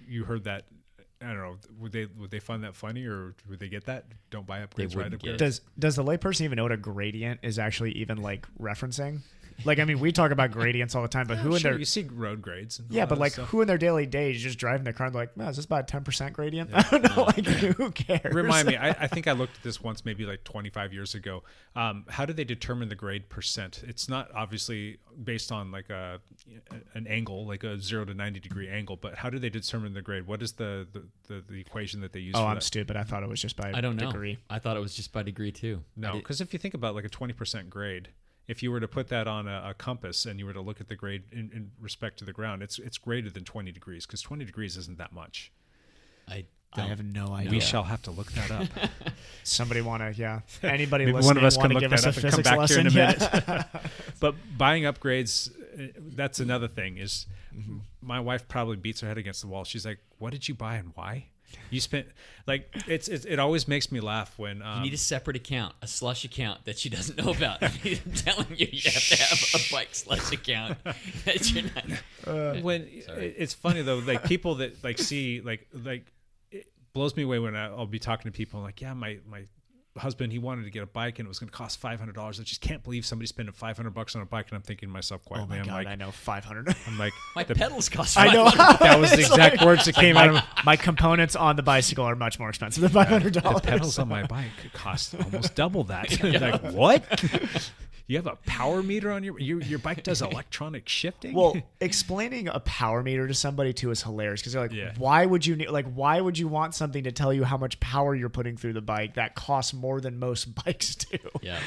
S5: you heard that. I don't know. Would they find that funny, or would they get that? Don't buy upgrades, ride
S7: wouldn't get
S5: upgrades.
S7: it.
S6: Does the layperson even know what a gradient is actually even like referencing? Like, I mean, we talk about gradients all the time, but who in
S5: Sure,
S6: their
S5: you see road grades. And all
S6: yeah, but
S5: that
S6: like
S5: stuff.
S6: who in their daily day is just driving their car and they're like, man, is this about a 10% gradient? I don't know. Like, who cares?
S5: Remind me. I think I looked at this once, maybe like 25 years ago. How do they determine the grade percent? It's not obviously based on like an angle, like a 0 to 90 degree angle, but how do they determine the grade? What is the equation that they use?
S6: Oh,
S5: for
S6: I'm
S5: that?
S6: stupid. I thought it was just by
S7: I don't know.
S6: degree.
S7: I thought it was just by degree too.
S5: No, because if you think about like a 20% grade, if you were to put that on a compass and you were to look at the grade in respect to the ground, it's greater than 20 degrees because 20 degrees isn't that much.
S7: I
S6: have no idea.
S5: We shall have to look that up.
S6: Somebody want to, yeah. Anybody
S5: Maybe
S6: listening
S5: one of us
S6: want
S5: can
S6: to
S5: look
S6: give us
S5: that
S6: a
S5: up and come
S6: physics
S5: back here in
S6: lesson?
S5: a minute. But buying upgrades, that's another thing. Is my wife probably beats her head against the wall. She's like, "What did you buy and why?" You spent like it always makes me laugh when
S7: You need a separate account, a slush account that she doesn't know about. I'm telling you, you have to have a bike slush account that you're not.
S5: when it's funny though, like people that like see like it blows me away when I'll be talking to people like, yeah, my husband, he wanted to get a bike and it was going to cost $500. I just can't believe somebody's spending $500 on a bike. And I'm thinking to myself
S6: Oh
S5: quietly,
S6: my
S5: I'm
S6: God,
S5: like,
S6: I know 500.
S5: I'm like,
S7: My pedals cost
S6: I know.
S7: $500.
S5: that was the exact words that came out of
S6: My components on the bicycle are much more expensive than $500.
S5: the pedals on my bike cost almost double that. Like, what? You have a power meter on your bike does electronic shifting?
S6: Well, explaining a power meter to somebody too is hilarious because they're like,
S5: Yeah.
S6: why would you want something to tell you how much power you're putting through the bike that costs more than most bikes do?
S7: Yeah.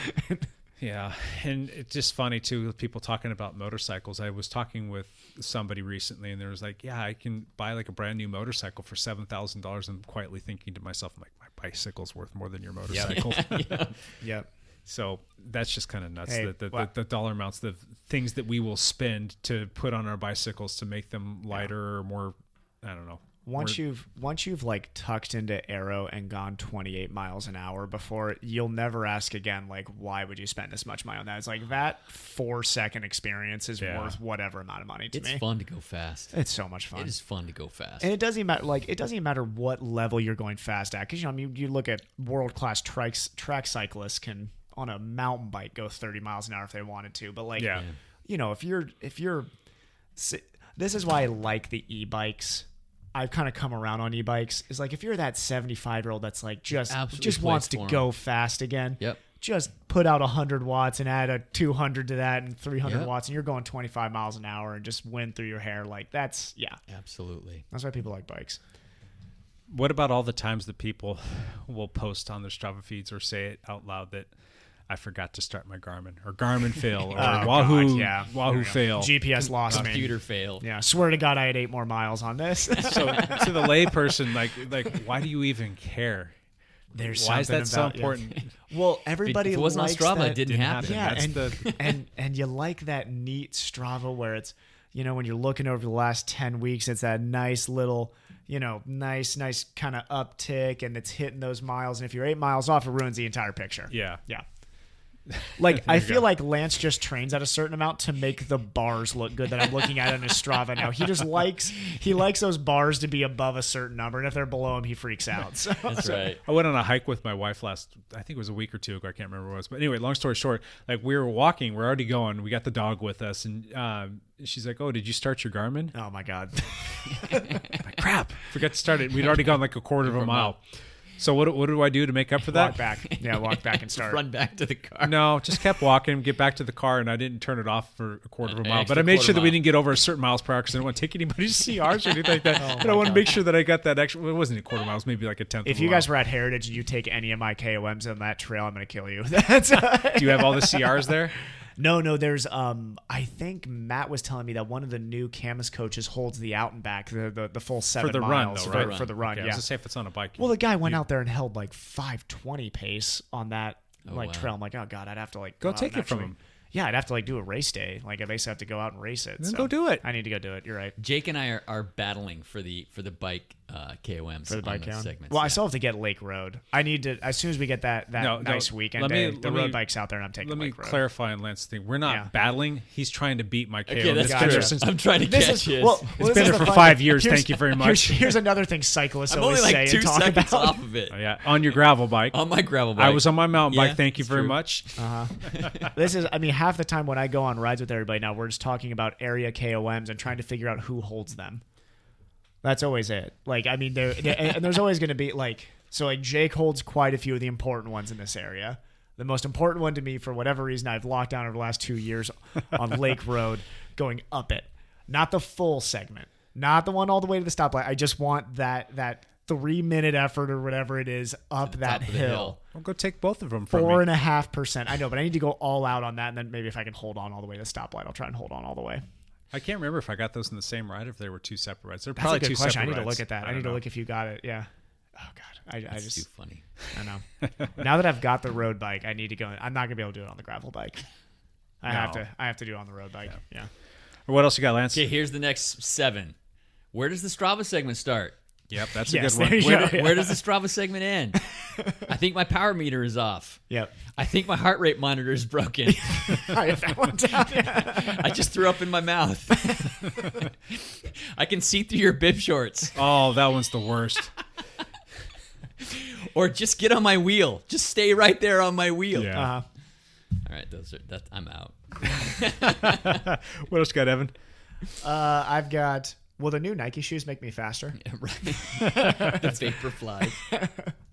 S5: Yeah, and it's just funny too with people talking about motorcycles. I was talking with somebody recently, and there was like, "Yeah, I can buy like a brand new motorcycle for $7,000." I'm quietly thinking to myself, "I'm like, my bicycle's worth more than your motorcycle."
S6: Yep.
S5: So that's just kind of nuts.
S6: Hey,
S5: The dollar amounts, the things that we will spend to put on our bicycles to make them lighter or more, I don't know.
S6: Once you've like tucked into aero and gone 28 miles an hour before, you'll never ask again, like, why would you spend this much money on that? It's like that 4-second experience is worth whatever amount of money to me.
S7: It's fun to go fast.
S6: It's so much fun.
S7: It is fun to go fast.
S6: And it doesn't even matter what level you're going fast at, because you look at world-class track cyclists can on a mountain bike go 30 miles an hour if they wanted to, but like if you're this is why I like the e-bikes. I've kind of come around on e-bikes. Is like if you're that 75-year-old that's like just wants to go fast again.
S7: Yep.
S6: Just put out 100 watts and add a 200 to that and 300 watts, and you're going 25 miles an hour and just wind through your hair. Like that's
S7: Absolutely.
S6: That's why people like bikes.
S5: What about all the times that people will post on their Strava feeds or say it out loud that I forgot to start my Garmin or Garmin fail or Wahoo fail.
S6: GPS lost me.
S7: Computer fail.
S6: Yeah, swear to God, I had 8 more miles on this.
S5: So to the layperson, like why do you even care? Why is that so important?
S6: Well, everybody
S7: If it wasn't on
S6: likes
S7: Strava,
S6: that.
S7: it didn't happen.
S6: Yeah,
S5: That's
S6: and you like that neat Strava where it's, when you're looking over the last 10 weeks, it's that nice little, nice kind of uptick, and it's hitting those miles. And if you're 8 miles off, it ruins the entire picture.
S5: Yeah.
S6: Like I feel like Lance just trains at a certain amount to make the bars look good that I'm looking at on his Strava now. He just likes those bars to be above a certain number, and if they're below him, he freaks out. So.
S7: That's right.
S5: I went on a hike with my wife I think it was a week or two ago. I can't remember what it was. But anyway, long story short, like we were walking, we're already going. We got the dog with us, and she's like, "Oh, did you start your Garmin?"
S6: Oh my God.
S5: Like, crap, forgot to start it. We'd already gone like a quarter of a mile. So what do I do to make up for that?
S6: Walk back. Yeah, walk back and start.
S7: Run back to the car.
S5: No, just kept walking, get back to the car, and I didn't turn it off for a quarter of a mile.
S7: extra
S5: But I made
S7: quarter
S5: sure that we
S7: mile.
S5: didn't get over a certain miles per hour because I didn't want to take anybody's CRs or anything like that. But I want to make sure that I got that extra. Well, it wasn't a quarter mile. It was maybe like a tenth.
S6: If
S5: of a
S6: you
S5: mile.
S6: guys were at Heritage and you take any of my KOMs on that trail, I'm going to kill you. That's
S5: Do you have all the CRs there?
S6: No, there's I think Matt was telling me that one of the new Camus coaches holds the out and back, the full 7
S5: For the
S6: miles
S5: run, though, right?
S6: for the run.
S5: Okay, I
S6: Yeah.
S5: was just say if it's on a bike.
S6: Well, the guy went out there and held like 5:20 pace on that
S7: wow.
S6: trail. I'm like, oh God, I'd have to
S5: Go
S6: out
S5: take
S6: and
S5: it from
S6: actually-
S5: him.
S6: Yeah, I'd have to do a race day. Like I basically have to go out and race it.
S5: Then
S6: so
S5: go do it.
S6: I need to go do it. You're right.
S7: Jake and I are battling for the bike KOMs
S6: For the bike
S7: on those
S6: count.
S7: segments.
S6: Well, I
S7: yeah.
S6: still have to get Lake Road. I need to as soon as we get that
S5: No,
S6: nice weekend
S5: let
S6: day.
S5: me-
S6: The
S5: let
S6: road
S5: me-
S6: bike's out there, and I'm taking
S5: Let me
S6: Lake Road.
S5: clarify on Lance's thing. We're not
S6: Yeah.
S5: battling. He's trying to beat my KO.
S7: Okay, that's
S5: It's been there
S7: true.
S5: since-
S7: I'm trying to
S6: This
S7: catch
S6: is
S7: his.
S6: well,
S5: It's
S6: this
S5: been
S6: is
S5: there
S6: the
S5: for
S6: fun-
S5: 5 years.
S6: here's-
S5: Thank you very much.
S6: Here's another thing cyclists
S7: I'm
S6: always
S7: only
S6: say
S7: like 2
S6: and talk
S7: seconds
S6: about.
S7: off of it.
S5: Oh, yeah, on your gravel bike.
S7: On my gravel bike.
S5: I was on my mountain
S7: Yeah,
S5: bike. Thank you
S7: it's
S5: very
S7: true.
S5: much.
S6: This is, half the time when I go on rides with everybody now, we're just talking about area KOMs and trying to figure out who holds them. That's always it. Like, and there's always going to be Jake holds quite a few of the important ones in this area. The most important one to me, for whatever reason, I've locked down over the last 2 years on Lake Road, going up it, not the full segment, not the one all the way to the stoplight. I just want that 3-minute effort or whatever it is up that
S7: top of the hill.
S5: Well, go take both of them from me.
S6: 4.5%. I know, but I need to go all out on that, and then maybe if I can hold on all the way to the stoplight, I'll try and hold on all the way.
S5: I can't remember if I got those in the same ride or if they were two separate rides. They're
S6: That's
S5: probably
S6: a good
S5: two
S6: question.
S5: separate
S6: I need to
S5: rides.
S6: look at that. I
S5: don't
S6: need to
S5: know.
S6: look if you got it. Yeah. Oh God. I
S7: It's
S6: just
S7: too funny.
S6: I know. Now that I've got the road bike, I need to go. I'm not gonna be able to do it on the gravel bike. I have to do it on the road bike. Yeah.
S5: Or what else you got, Lance?
S7: Okay, here's the next 7. Where does the Strava segment start?
S5: Yep, that's
S6: Yes,
S5: a good
S6: there
S5: one.
S6: you
S7: Where,
S6: go.
S7: where does the Strava segment end? I think my power meter is off.
S6: Yep.
S7: I think my heart rate monitor is broken.
S6: I have that one down. Yeah.
S7: I just threw up in my mouth. I can see through your bib shorts.
S5: Oh, that one's the worst.
S7: Or just get on my wheel. Just stay right there on my wheel.
S5: Yeah.
S7: All right, I'm out.
S5: What else you got, Evan?
S6: I've got. Will the new Nike shoes make me faster?
S7: Yeah, right. The vapor flies.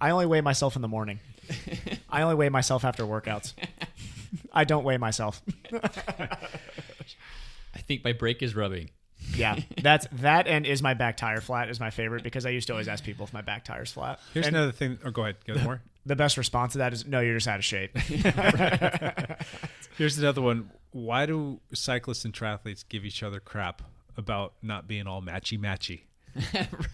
S6: I only weigh myself in the morning. I only weigh myself after workouts. I don't weigh myself.
S7: I think my brake is rubbing.
S6: Yeah, that and is my back tire flat is my favorite because I used to always ask people if my back tire's flat.
S5: Here's
S6: And
S5: another thing. Oh, go ahead. Get more.
S6: the best response to that is, no, you're just out of shape.
S5: Here's another one. Why do cyclists and triathletes give each other crap about not being all matchy?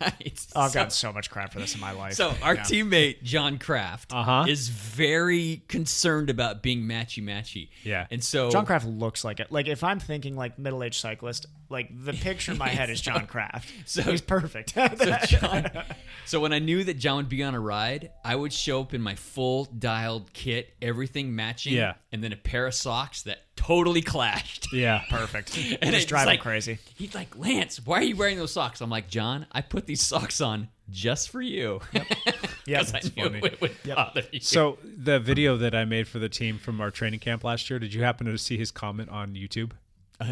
S7: Right.
S6: I've gotten so much crap for this in my life.
S7: So our
S6: Yeah.
S7: teammate John Kraft
S5: Uh-huh.
S7: is very concerned about being matchy.
S5: Yeah.
S7: And so
S6: John Kraft looks like it. Like, if I'm thinking like middle-aged cyclist, like the picture in my head is John Kraft.
S7: So-
S6: He's perfect.
S7: So when I knew that John would be on a ride, I would show up in my full dialed kit, everything matching,
S5: Yeah.
S7: and then a pair of socks that totally clashed.
S5: Yeah.
S6: Perfect.
S7: And
S6: Just
S7: it's
S6: drive him
S7: like,
S6: crazy.
S7: He's like, Lance, why are you wearing those socks? I'm like, John, I put these socks on just for you.
S6: Yeah,
S7: Because I knew
S5: funny.
S7: it would bother you.
S5: So the video that I made for the team from our training camp last year, did you happen to see his comment on YouTube?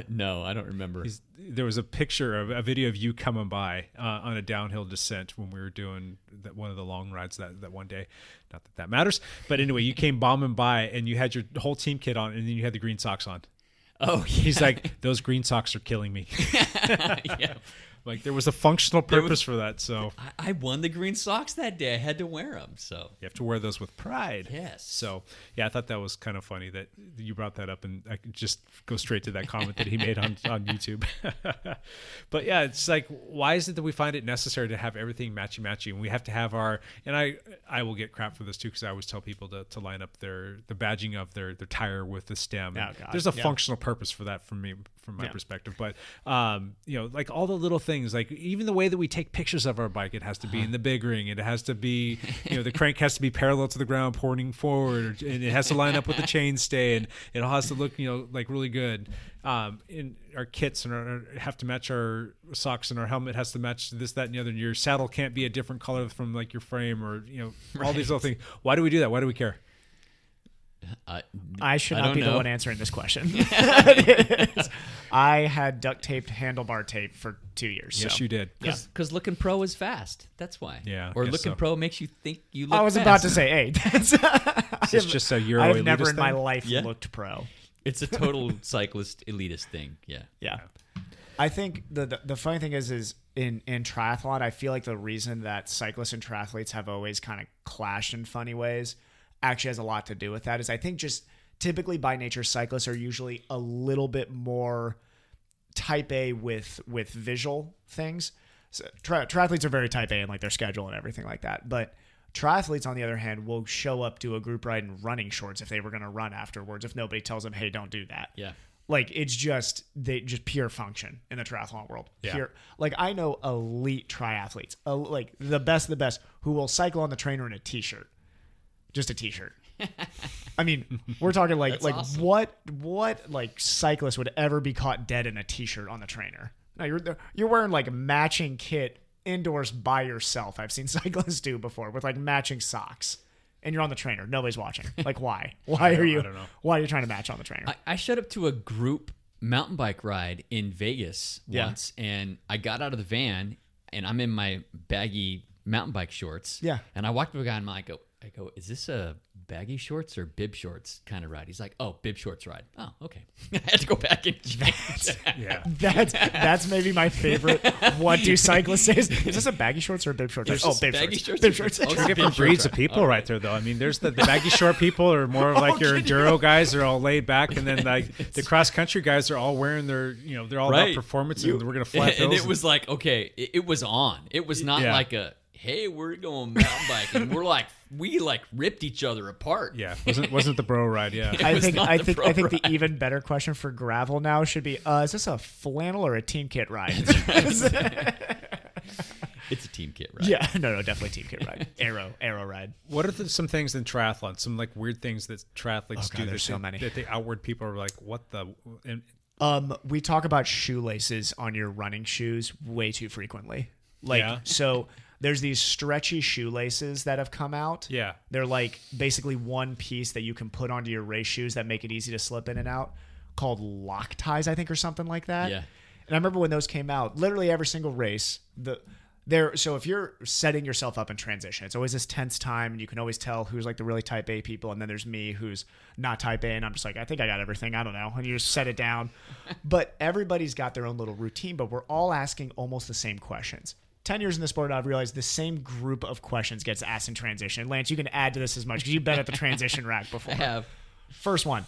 S7: No, I don't remember.
S5: There was a picture of a video of you coming by on a downhill descent when we were doing one of the long rides that one day. Not that matters, but anyway, you came bombing by and you had your whole team kit on, and then you had the green socks on.
S7: Oh, yeah.
S5: He's like, those green socks are killing me.
S7: Yeah.
S5: Like, there was a functional purpose for that, so
S7: I won the green socks that day. I had to wear them. So
S5: you have to wear those with pride.
S7: Yes.
S5: So, yeah, I thought that was kind of funny that you brought that up, and I could just go straight to that comment that he made on YouTube. But, yeah, it's like, why is it that we find it necessary to have everything matchy-matchy? And we have to have our – and I will get crap for this, too, because I always tell people to line up the badging of their tire with the stem.
S6: Oh, God.
S5: There's a
S6: Yeah.
S5: functional purpose for that from my
S6: Yeah.
S5: perspective. But, you know, like all the little things, like even the way that we take pictures of our bike, it has to be in the big ring. It has to be, you know, the crank has to be parallel to the ground, pointing forward, and it has to line up with the chainstay, and it all has to look, you know, like really good. In our kits and have to match our socks, and our helmet has to match this, that, and the other. And your saddle can't be a different color from like your frame, or, you know, all these little things. Why do we do that? Why do we care?
S6: I should not
S7: don't
S6: be the
S7: know.
S6: one answering this question. I had duct taped handlebar tape for 2 years.
S5: Yes,
S6: so.
S5: you did.
S7: because looking pro is fast. That's why.
S5: Yeah, I
S7: Or
S5: guess
S7: looking
S5: so.
S7: pro makes you think you look
S6: I was
S7: fast.
S6: about to say, hey, that's,
S5: It's just a Euro
S6: I've never
S5: elitist
S6: in my
S5: thing?
S6: life
S7: Yeah.
S6: looked pro.
S7: It's a total cyclist elitist thing. Yeah.
S6: Yeah. I think the funny thing is in triathlon, I feel like the reason that cyclists and triathletes have always kind of clashed in funny ways actually has a lot to do with that. Is I think just typically by nature, cyclists are usually a little bit more type A with visual things. So triathletes are very type A in like their schedule and everything like that. But triathletes, on the other hand, will show up to a group ride in running shorts if they were going to run afterwards, if nobody tells them, hey, don't do that.
S7: Yeah.
S6: Like, it's just pure function in the triathlon world.
S5: Yeah.
S6: Pure, like, I know elite triathletes, like the best of the best, who will cycle on the trainer in a t-shirt. Just a t-shirt. I mean, we're talking like
S7: That's
S6: like
S7: awesome.
S6: what like cyclist would ever be caught dead in a t-shirt on the trainer? No, you're wearing like matching kit indoors by yourself. I've seen cyclists do before with like matching socks. And you're on the trainer. Nobody's watching. Like, why? Why are you?
S5: I don't know.
S6: Why are you trying to match on the trainer?
S7: I showed up to a group mountain bike ride in Vegas
S6: Yeah.
S7: once, and I got out of the van, and I'm in my baggy mountain bike shorts.
S6: Yeah.
S7: And I walked up to a guy, and I go, is this a baggy shorts or bib shorts kind of ride? He's like, oh, bib shorts ride. Oh, okay. I had to go back and change.
S5: Yeah.
S6: That's maybe my favorite. What do cyclists say? Is this a baggy shorts or a bib shorts?
S7: There's
S6: Oh,
S7: just
S6: bib
S7: baggy
S6: shorts.
S7: shorts.
S6: Bib shorts.
S7: Oh, it's
S5: Two
S7: a
S5: different
S7: bib
S5: breeds
S7: shorts
S5: of
S7: ride.
S5: people right there, though. I mean, there's the baggy short people are more of like your enduro guys are all laid back, and then like the cross country guys are all wearing their, you know, they're all about
S7: Right.
S5: performance, and we're gonna flat
S7: And
S5: those.
S7: it was like, okay, it was on. It was not
S5: Yeah.
S7: like a, hey, we're going mountain biking. We ripped each other apart.
S5: yeah, wasn't the bro ride? Yeah,
S6: I
S7: was
S6: think
S7: not
S6: I
S7: the
S6: think
S7: pro
S6: I think the
S7: ride.
S6: even better question for gravel now should be: is this a flannel or a team kit ride?
S7: It's a team kit, right?
S6: Yeah, no, definitely team kit ride. Arrow ride.
S5: What are some things in triathlon? Some like weird things that triathletes
S6: God,
S5: do.
S6: there's so many.
S5: That the outward people are like, what the? And
S6: We talk about shoelaces on your running shoes way too frequently. Like,
S5: Yeah.
S6: so There's these stretchy shoelaces that have come out.
S5: Yeah.
S6: They're like basically one piece that you can put onto your race shoes that make it easy to slip in and out, called lock ties, I think, or something like that.
S7: Yeah.
S6: And I remember when those came out, literally every single race, so if you're setting yourself up in transition, it's always this tense time, and you can always tell who's like the really type A people, and then there's me who's not type A, and I'm just like, I think I got everything, I don't know, and you just set it down. But everybody's got their own little routine, but we're all asking almost the same questions. 10 years in the sport, I've realized the same group of questions gets asked in transition. Lance, you can add to this as much because you've been at the transition rack before.
S7: I have.
S6: First one,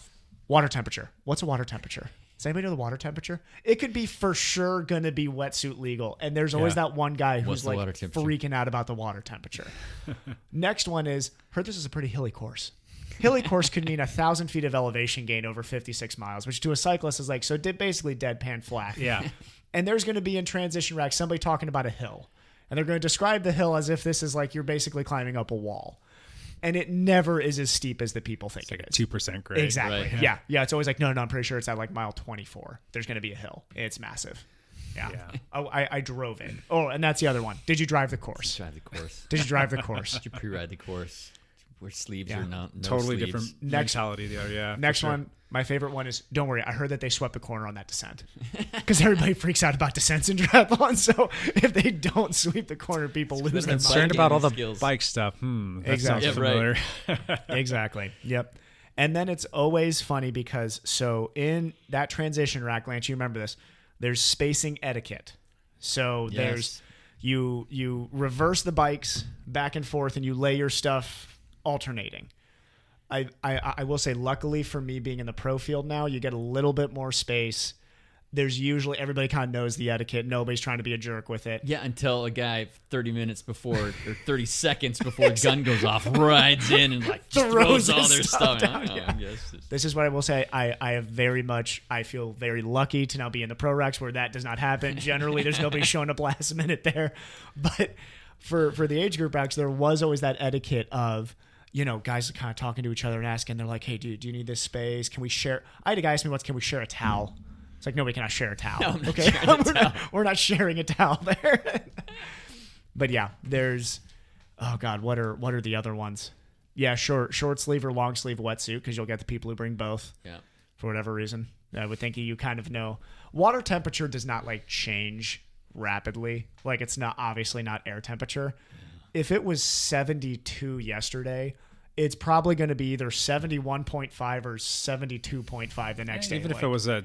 S6: water temperature. What's a water temperature? Does anybody know the water temperature? It could be for sure going to be wetsuit legal. And there's always that one guy
S7: What's
S6: who's
S7: the
S6: like
S7: water temperature?
S6: freaking out about the water temperature. Next one is, heard this is a pretty hilly course. Hilly course could mean 1,000 feet of elevation gain over 56 miles, which to a cyclist is like, so basically deadpan flat.
S5: Yeah.
S6: And there's going to be in transition rack somebody talking about a hill. And they're going to describe the hill as if this is like you're basically climbing up a wall. And it never is as steep as the people think it is.
S5: 2% grade.
S6: Exactly.
S7: Right.
S6: Yeah. Yeah. It's always like, no, I'm pretty sure it's at like mile 24. There's going to be a hill. It's massive. Yeah. Oh, I drove it. Oh, and that's the other one. Did you drive the course?
S7: Drive the course.
S6: Did you drive the course?
S7: Did you pre-ride the course? Wear sleeves or not? No
S5: Totally
S7: sleeves.
S5: different
S6: Next-
S5: mentality there. Yeah.
S6: Next
S5: for sure.
S6: one, my favorite one is, don't worry, I heard that they swept the corner on that descent. Because everybody freaks out about descents in triathlon. So if they don't sweep the corner, people lose their
S7: they're
S6: mind.
S5: Concerned
S7: Bike
S5: about all the
S7: skills.
S5: bike stuff. That
S6: Exactly.
S5: sounds
S7: Yeah, right.
S5: familiar.
S6: Exactly. Yep. And then it's always funny because so in that transition rack, Lance, you remember this, there's spacing etiquette. So
S7: Yes.
S6: there's you reverse the bikes back and forth and you lay your stuff alternating. I will say, luckily for me being in the pro field now, you get a little bit more space. There's usually, everybody kind of knows the etiquette. Nobody's trying to be a jerk with it.
S7: Yeah, until a guy 30 minutes before or 30 seconds before a gun goes off rides in and like just
S6: Throws
S7: throws all
S6: his
S7: their
S6: stuff
S7: stuff.
S6: down,
S7: I
S6: yeah.
S7: guess it's-
S6: This is what I will say. I feel very lucky to now be in the pro racks where that does not happen. Generally, there's nobody showing up last minute there. But for the age group racks, there was always that etiquette of, guys kind of talking to each other and asking, they're like, hey, dude, do you need this space? Can we share? I had a guy ask me can we share a towel? It's like, nobody cannot share a towel.
S7: No, I'm not
S6: okay.
S7: sharing a towel.
S6: We're not sharing a towel there. But yeah, there's, oh God, what are the other ones? Yeah, short sleeve or long sleeve wetsuit, because you'll get the people who bring both
S7: Yeah.
S6: for whatever reason. I would think you kind of know. Water temperature does not like change rapidly. Like it's not obviously not air temperature. If it was 72 yesterday, it's probably going to be either 71.5 or 72.5 the next day.
S5: Even if it was a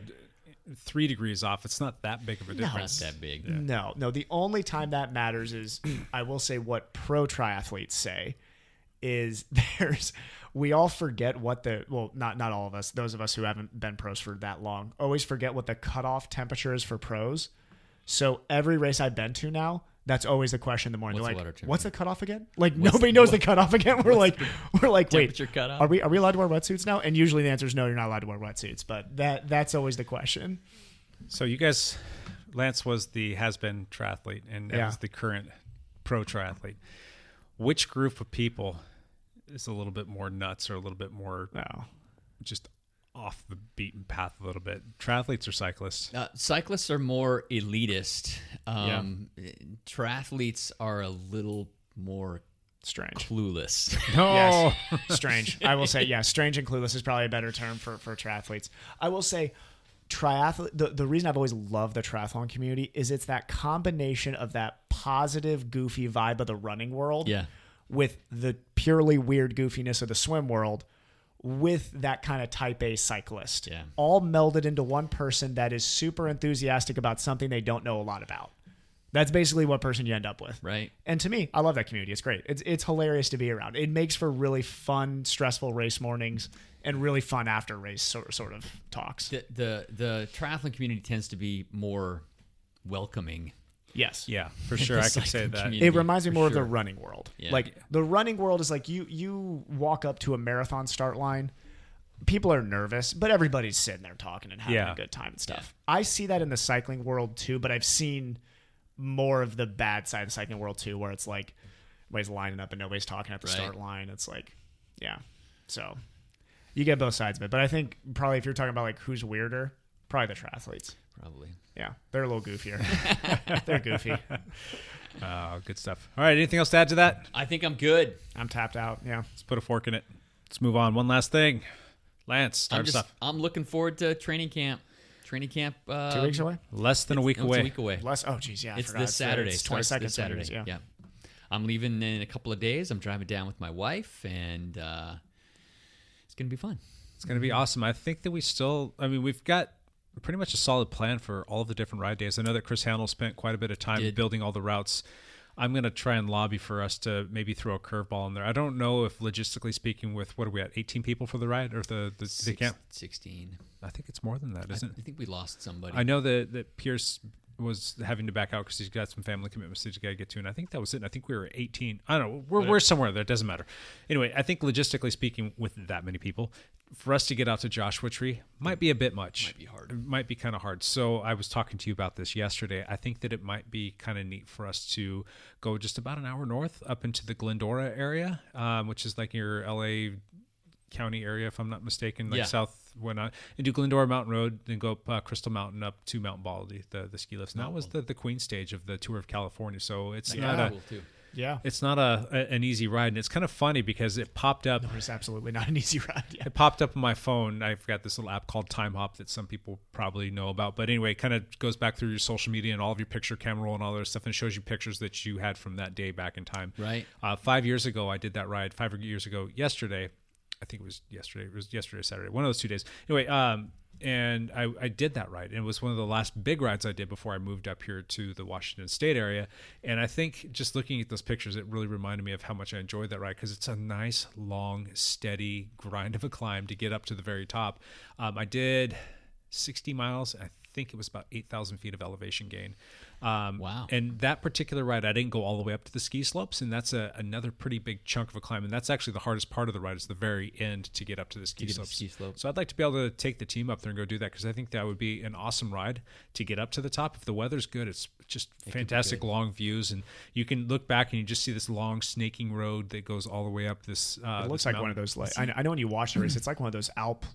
S5: 3 degrees off, it's not that big of a
S7: Not
S5: difference.
S7: that big.
S6: No. The only time that matters is, I will say what pro triathletes say is we all forget what not all of us, those of us who haven't been pros for that long, always forget what the cutoff temperature is for pros. So every race I've been to now, that's always the question in the morning.
S7: What's
S6: They're
S7: the
S6: like,
S7: water temperature?
S6: what's the cutoff again? Like nobody knows the cutoff again. We're like, wait,
S7: temperature cutoff?
S6: are we allowed to wear wetsuits now? And usually the answer is no, you're not allowed to wear wetsuits. But that's always the question.
S5: So you guys, Lance was the has-been triathlete, and Evan's
S6: Yeah.
S5: the current pro triathlete. Which group of people is a little bit more nuts or a little bit more
S6: No.
S5: just off the beaten path a little bit? Triathletes or cyclists?
S7: Cyclists are more elitist. Triathletes are a little more
S6: Strange.
S7: clueless.
S5: No.
S6: Yes. Strange. I will say, yeah, strange and clueless is probably a better term for triathletes. I will say the reason I've always loved the triathlon community is it's that combination of that positive, goofy vibe of the running world
S7: Yeah.
S6: with the purely weird goofiness of the swim world with that kind of type A cyclist.
S7: Yeah.
S6: All melded into one person that is super enthusiastic about something they don't know a lot about. That's basically what person you end up with.
S7: Right.
S6: And to me, I love that community. It's great. It's hilarious to be around. It makes for really stressful race mornings and really fun after race sort of talks.
S7: The triathlon community tends to be more welcoming.
S6: Yes.
S5: Yeah, for sure. I could say
S7: cycling
S5: that.
S7: community.
S6: It reminds me
S7: For
S6: more of
S7: sure.
S6: the running world.
S7: Yeah.
S6: Like the running world is like you walk up to a marathon start line. People are nervous, but everybody's sitting there talking and having
S5: Yeah.
S6: a good time and stuff. I see that in the cycling world too, but I've seen more of the bad side of the cycling world too, where it's like everybody's lining up and nobody's talking at the
S7: Right.
S6: start line. It's like, yeah. So you get both sides of it. But I think probably if you're talking about like who's weirder, probably the triathletes.
S7: Probably.
S6: Yeah, they're a little goofier. They're goofy.
S5: Oh, good stuff. All right, anything else to add to that?
S7: I think I'm good.
S6: I'm tapped out. Yeah.
S5: Let's put a fork in it. Let's move on. One last thing. Lance, start us off.
S7: I'm looking forward to training camp. Training camp.
S6: 2 weeks away?
S5: Less than a week away.
S7: It's a week away.
S6: Oh, geez, yeah. I
S7: It's
S6: forgot.
S7: this Saturday.
S6: It's
S7: Starts
S6: 22nd,
S7: this Saturday.
S6: yeah.
S7: I'm leaving in a couple of days. I'm driving down with my wife, and it's going to be fun.
S5: It's going to be awesome. I think that we've got pretty much a solid plan for all of the different ride days. I know that Chris Handel spent quite a bit of time building all the routes. I'm going to try and lobby for us to maybe throw a curveball in there. I don't know if logistically speaking what are we at, 18 people for the ride or the camp?
S7: 16.
S5: I think it's more than that, isn't it?
S7: I think we lost somebody.
S5: I know that Pierce was having to back out because he's got some family commitments that he's got to get to, and I think that was it. And I think we were 18. I don't know. We're somewhere there. It doesn't matter. Anyway, I think logistically speaking, with that many people, for us to get out to Joshua Tree might be a bit much.
S7: Might be hard.
S5: It might be kind of hard. So I was talking to you about this yesterday. I think that it might be kind of neat for us to go just about an hour north up into the Glendora area, which is like your LA County area, if I'm not mistaken, like south and do Glendora Mountain Road, then go up Crystal Mountain up to Mount Baldy, the ski lifts. And that was the Queen stage of the Tour of California. So it's not
S7: cool too.
S6: Yeah.
S5: it's not an easy ride, and it's kind of funny because it popped up.
S6: No, it's absolutely not an easy ride. Yeah.
S5: It popped up on my phone. I've got this little app called Time Hop that some people probably know about. But anyway, it kind of goes back through your social media and all of your picture camera roll and all that stuff, and shows you pictures that you had from that day back in time.
S7: Right.
S5: 5 years ago, I did that ride. 5 years ago, yesterday. I think it was yesterday. It was yesterday or Saturday. One of those 2 days. Anyway, and I did that ride. And it was one of the last big rides I did before I moved up here to the Washington State area. And I think just looking at those pictures, it really reminded me of how much I enjoyed that ride, because it's a nice, long, steady grind of a climb to get up to the very top. I did 60 miles. I think it was about 8,000 feet of elevation gain.
S7: Wow.
S5: And that particular ride, I didn't go all the way up to the ski slopes, and that's another pretty big chunk of a climb. And that's actually the hardest part of the ride, is the very end to get up to the ski slopes. So I'd like to be able to take the team up there and go do that, because I think that would be an awesome ride to get up to the top. If the weather's good, it's just fantastic long views, and you can look back and you just see this long snaking road that goes all the way up this.
S6: It looks like one of those. Like, I know when you watch the race, it's like one of those Alp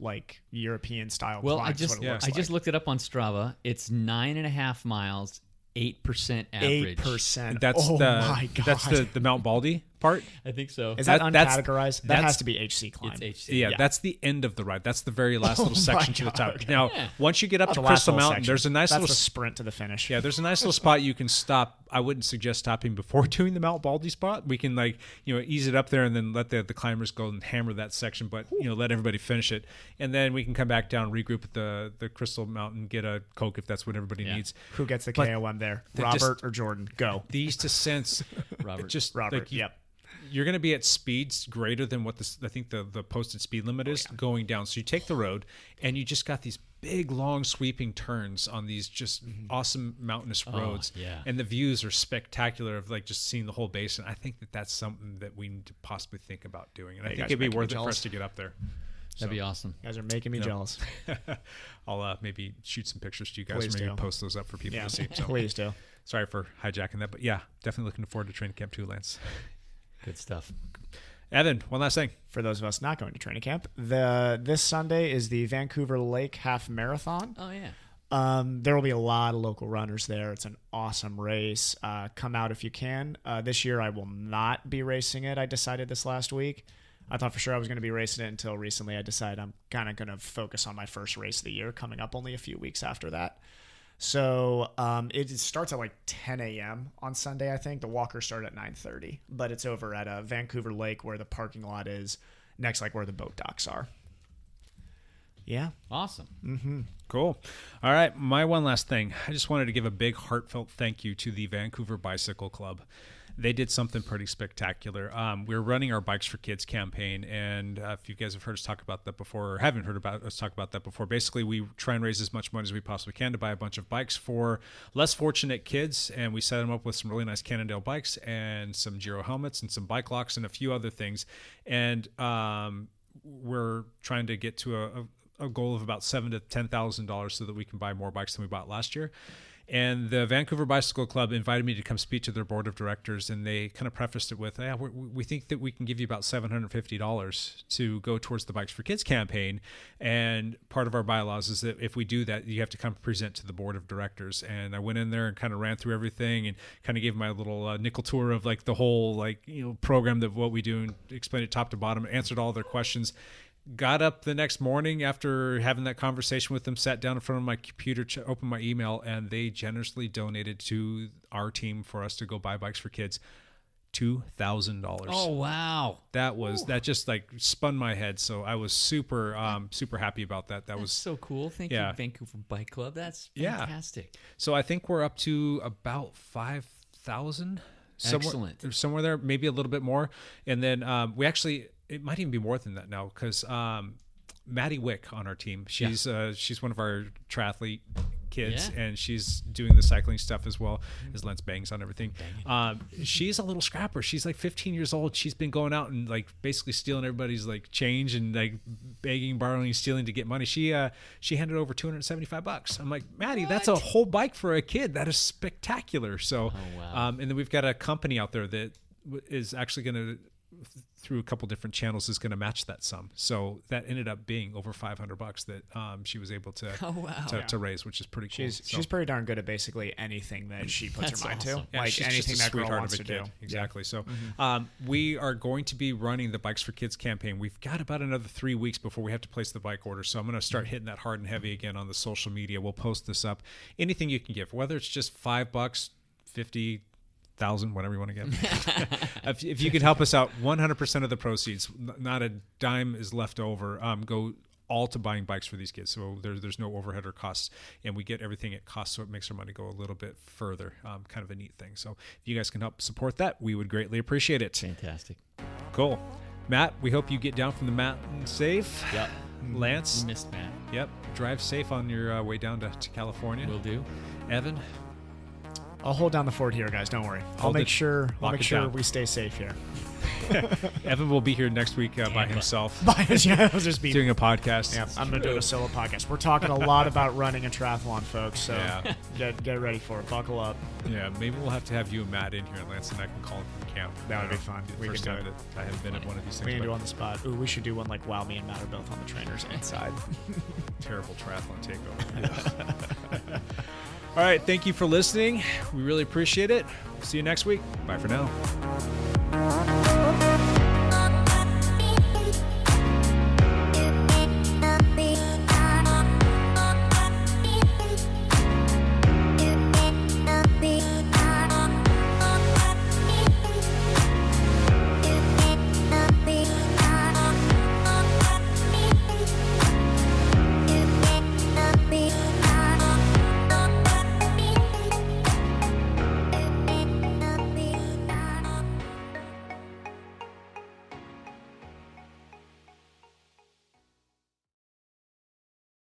S6: European style.
S7: Well,
S6: climbs,
S7: I just looked it up on Strava. It's 9.5 miles. 8% average.
S6: 8%.
S5: That's
S6: my God.
S5: That's the Mount Baldy part.
S7: I think so.
S6: Is that
S5: that's-
S6: uncategorized? That has to be HC climb.
S7: It's HC.
S5: Yeah, that's the end of the ride. That's the very last little section to the top.
S6: God.
S5: Now, once you get up
S6: The
S5: to
S6: last
S5: Crystal
S6: little
S5: Mountain,
S6: section.
S5: there's a nice
S6: That's
S5: little
S6: the sprint to the finish.
S5: Yeah, there's a nice little spot you can stop. I wouldn't suggest stopping before doing the Mount Baldy spot. We can ease it up there and then let the climbers go and hammer that section, but let everybody finish it. And then we can come back down, regroup at the Crystal Mountain, get a Coke if that's what everybody needs.
S6: Who gets the KOM there? Robert or Jordan? Go.
S5: These descents,
S7: Robert.
S6: Robert. Yep.
S5: You're going to be at speeds greater than what I think the posted speed limit is going down. So you take the road and you just got these big, long, sweeping turns on these just awesome mountainous roads.
S7: Yeah.
S5: And the views are spectacular of just seeing the whole basin. I think that's something that we need to possibly think about doing. And I think it'd be worth it for us to get up there.
S7: That'd be awesome.
S6: You guys are making me jealous.
S5: I'll maybe shoot some pictures to you guys,
S6: Please
S5: or maybe
S6: do.
S5: post those up for people to see. So
S6: Please do.
S5: sorry for hijacking that, but yeah, definitely looking forward to training camp too, Lance.
S7: Good stuff.
S5: Evan, one last thing.
S6: For those of us not going to training camp, this Sunday is the Vancouver Lake Half Marathon.
S7: Oh, yeah.
S6: There will be a lot of local runners there. It's an awesome race. Come out if you can. This year I will not be racing it. I decided this last week. I thought for sure I was going to be racing it until recently. I decided I'm kind of going to focus on my first race of the year coming up only a few weeks after that. So it starts at 10 a.m. on Sunday, I think. The walkers start at 9:30, but it's over at Vancouver Lake where the parking lot is, next where the boat docks are. Yeah.
S7: Awesome.
S6: Mm-hmm.
S5: Cool. All right, my one last thing. I just wanted to give a big heartfelt thank you to the Vancouver Bicycle Club. They did something pretty spectacular. We're running our Bikes for Kids campaign, and if you guys have heard us talk about that before, or haven't heard about us talk about that before, basically we try and raise as much money as we possibly can to buy a bunch of bikes for less fortunate kids, and we set them up with some really nice Cannondale bikes and some Giro helmets and some bike locks and a few other things. And we're trying to get to a goal of about $7,000 to $10,000 so that we can buy more bikes than we bought last year. And the Vancouver Bicycle Club invited me to come speak to their board of directors, and they kind of prefaced it with, we think that we can give you about $750 to go towards the Bikes for Kids campaign. And part of our bylaws is that if we do that, you have to come present to the board of directors. And I went in there and kind of ran through everything and kind of gave my little nickel tour of like the whole program that what we do, and explained it top to bottom, answered all their questions. Got up the next morning after having that conversation with them, sat down in front of my computer, opened my email, and they generously donated to our team for us to go buy Bikes for Kids $2,000.
S7: Oh, wow.
S5: That just like spun my head. So I was super happy about that. That was
S7: so cool. Thank you, Vancouver Bike Club. That's fantastic.
S5: So I think we're up to about 5,000. Somewhere there, maybe a little bit more. And then we actually, it might even be more than that now, because Maddie Wick on our team, she's one of our triathlete kids, and she's doing the cycling stuff as well as Lance bangs on everything. She's a little scrapper. She's like 15 years old. She's been going out and like basically stealing everybody's like change and like begging, borrowing, stealing to get money. She handed over $275. I'm like, Maddie, that's a whole bike for a kid. That is spectacular. So, and then we've got a company out there that is actually going to, through a couple different channels, is going to match that sum. So that ended up being over $500 that she was able to to raise, which is pretty cool.
S6: She's pretty darn good at basically anything that she puts her mind to.
S5: Yeah,
S6: like anything that girl wants to do.
S5: Exactly. So we are going to be running the Bikes for Kids campaign. We've got about another 3 weeks before we have to place the bike order. So I'm going to start hitting that hard and heavy again on the social media. We'll post this up. Anything you can give, whether it's just $5, 50, 1,000, whatever you want to get. If you could help us out, 100% of the proceeds, not a dime is left over, go all to buying bikes for these kids. So there's no overhead or costs, and we get everything at cost, so it makes our money go a little bit further. Kind of a neat thing. So if you guys can help support that, we would greatly appreciate it.
S7: Fantastic.
S5: Cool. Matt, we hope you get down from the mountain safe.
S7: Yep.
S5: Lance.
S7: You missed Matt.
S5: Yep. Drive safe on your way down to California.
S7: Will do.
S5: Evan.
S6: I'll hold down the fort here, guys. Don't worry. I'll make sure we stay safe here.
S5: Evan will be here next week by himself.
S6: I'll just be
S5: doing a podcast.
S6: Yeah, I'm going to do a solo podcast. We're talking a lot about running a triathlon, folks. So get ready for it. Buckle up.
S5: Yeah, maybe we'll have to have you and Matt in here, and Lance and I can call it from camp.
S6: That would be fun.
S5: We can do it. I haven't been at one of these things.
S6: We can do it on the spot. Ooh, we should do one like while me and Matt are both on the trainers inside.
S5: Terrible triathlon takeover. All right, thank you for listening. We really appreciate it. We'll see you next week. Bye for now.